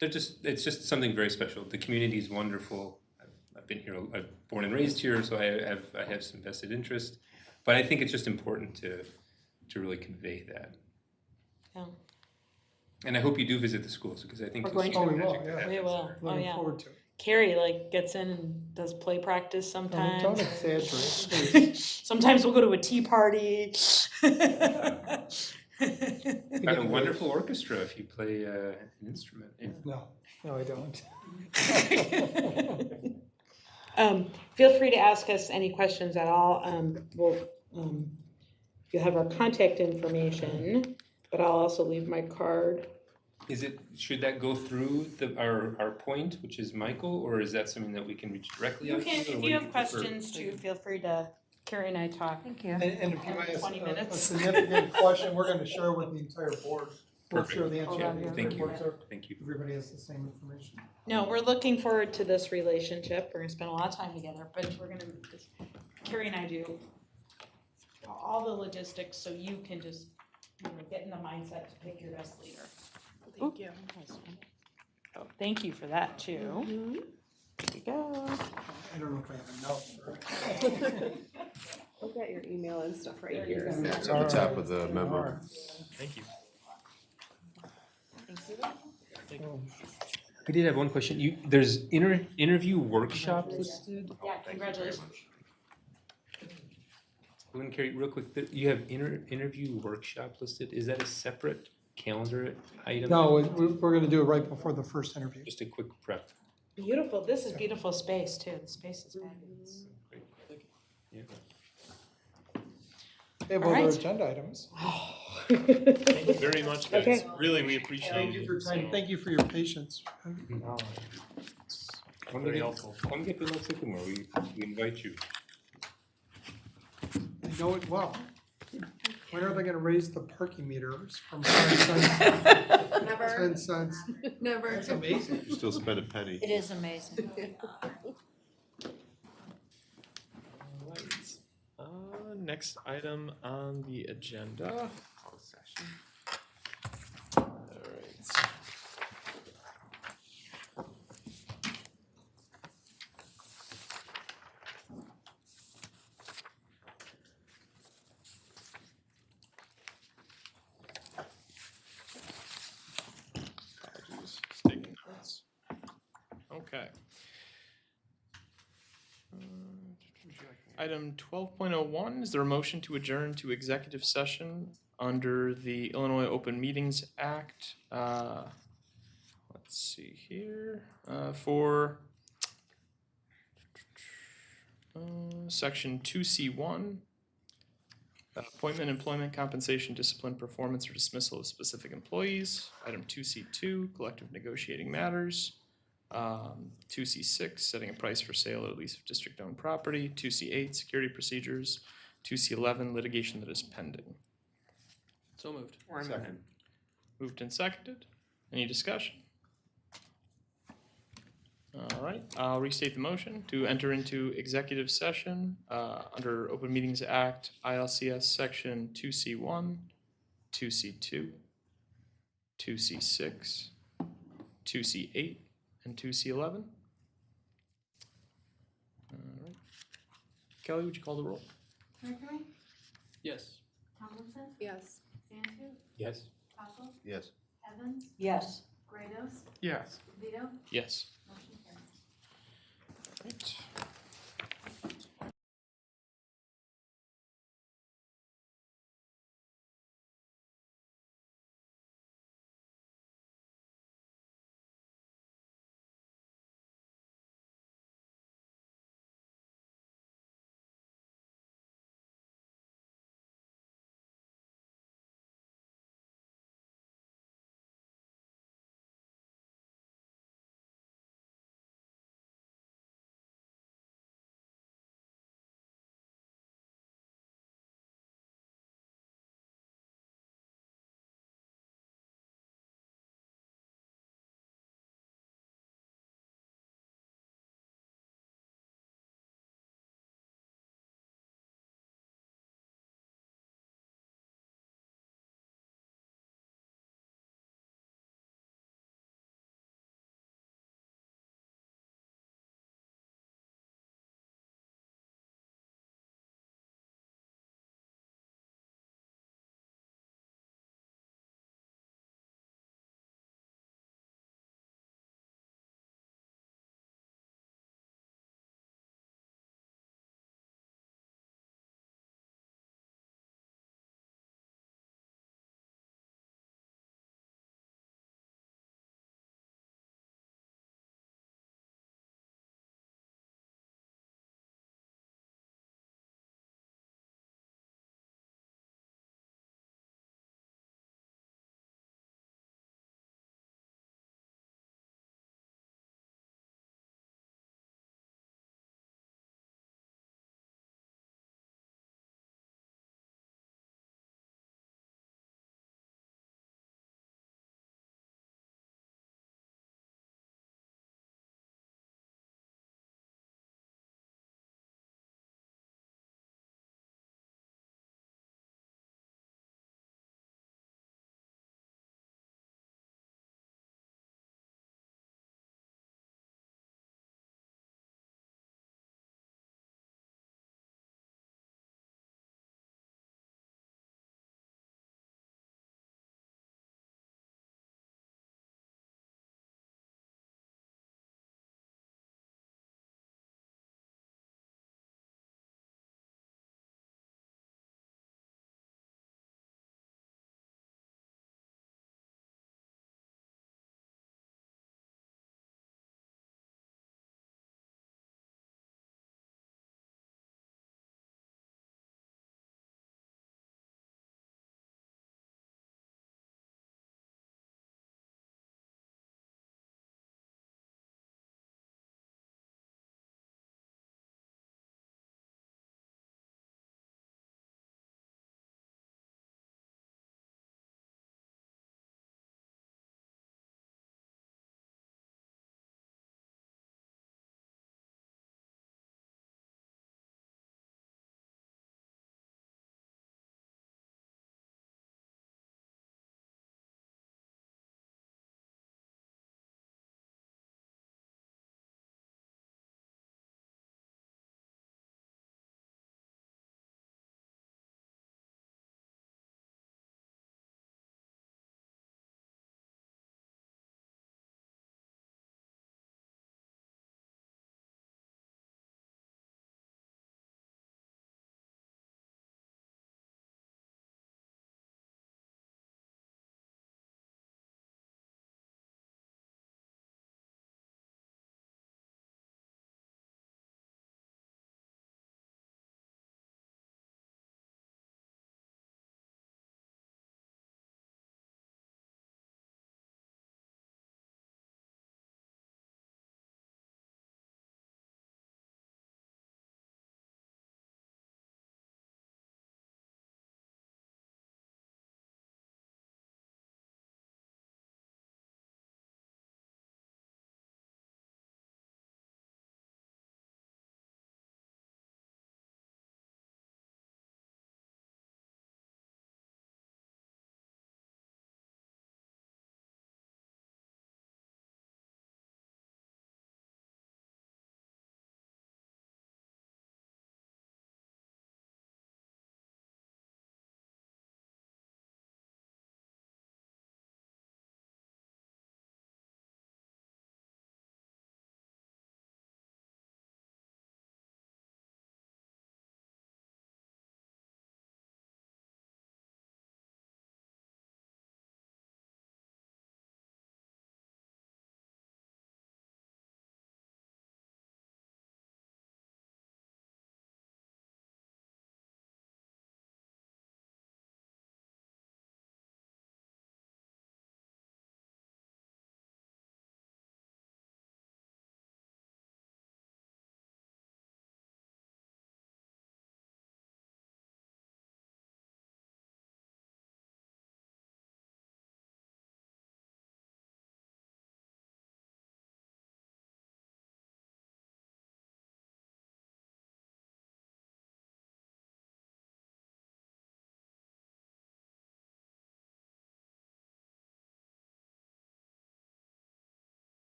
it's just something very special. The community is wonderful. I've been here, I'm born and raised here, so I have some vested interest. But I think it's just important to really convey that. Yeah. And I hope you do visit the schools, because I think We're you'll going see to. the Oh, we will, magic that yeah. happens We will. there. Oh, Looking yeah. forward to it. Carrie like gets in and does play practice sometimes. Don't exaggerate. Sometimes we'll go to a tea party. Got a wonderful orchestra if you play an instrument. Yeah. No, I don't. Feel free to ask us any questions at all. You have our contact information, but I'll also leave my card. Should that go through our point, which is Michael, or is that something that we can reach directly out to you? Or If what you do have prefer? questions too, feel free to, Carrie and I talk. Thank you. And if you ask 20 a minutes. significant question, we're gonna share with the entire board. We'll Perfect. share the answer. Yeah, to the thank you. board, so Thank you. everybody has the same information. No, we're looking forward to this relationship. We're gonna spend a lot of time together, but Carrie and I do all the logistics so you can just, get in the mindset to pick your best leader. Thank you. Oh, thank you for that too. Here you go. I don't know if I have enough. I've got your email and stuff right here. It's at the top of the memo. Thank you. I did have one question. There's interview workshop listed. Yeah, congratulations. Lynn, Carrie, real quick, you have interview workshop listed. Is that a separate calendar item? No, we're gonna do it right before the first interview. Just a quick prep. Beautiful. This is beautiful space too. The space is fabulous. Yeah. They have All other right. agenda items. Thank you very much, guys. Okay. Really, we appreciate Thank you it. for your time. Thank you for your patience. Very helpful. Come get below Sycamore. We invite you. I know it well. When are they gonna raise the parking meters from 10 cents? Never. 10 cents. Never. That's amazing. You still spend a penny. It is amazing. Alright. Next item on the agenda. Alright. Apologies, just taking notes. Okay. Item 12.01, is there a motion to adjourn to executive session under the Illinois Open Meetings Act? Let's see here, for section 2C1, appointment, employment, compensation, discipline, performance, or dismissal of specific employees. Item 2C2, collective negotiating matters. 2C6, setting a price for sale or lease of district-owned property. 2C8, security procedures. 2C11, litigation that is pending. So moved. Second. Moved and seconded. Any discussion? All right, I'll restate the motion to enter into executive session under Open Meetings Act, ILCS Section 2C1, 2C2, 2C6, 2C8, and 2C11. All right. Kelly, would you call the roll? Mercury? Yes. Tomlinson? Yes. Santu? Yes. Fossil? Yes. Evans? Yes. Grados? Yes. Vito? Yes. Motion carries. Right.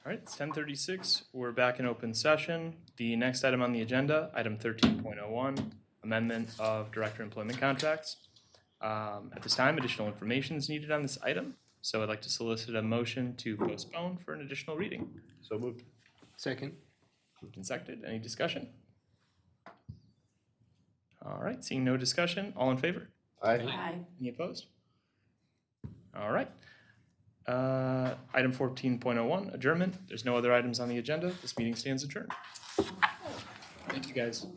All right, it's 10:36. We're back in open session. The next item on the agenda, item 13.01, amendment of director employment contracts. At this time, additional information is needed on this item, so I'd like to solicit a motion to postpone for an additional reading. So moved. Second. Moved and seconded. Any discussion? All right, seeing no discussion, all in favor? Aye. Any opposed? All right. Item 14.01, adjournment. There's no other items on the agenda. This meeting stands adjourned. Thank you, guys.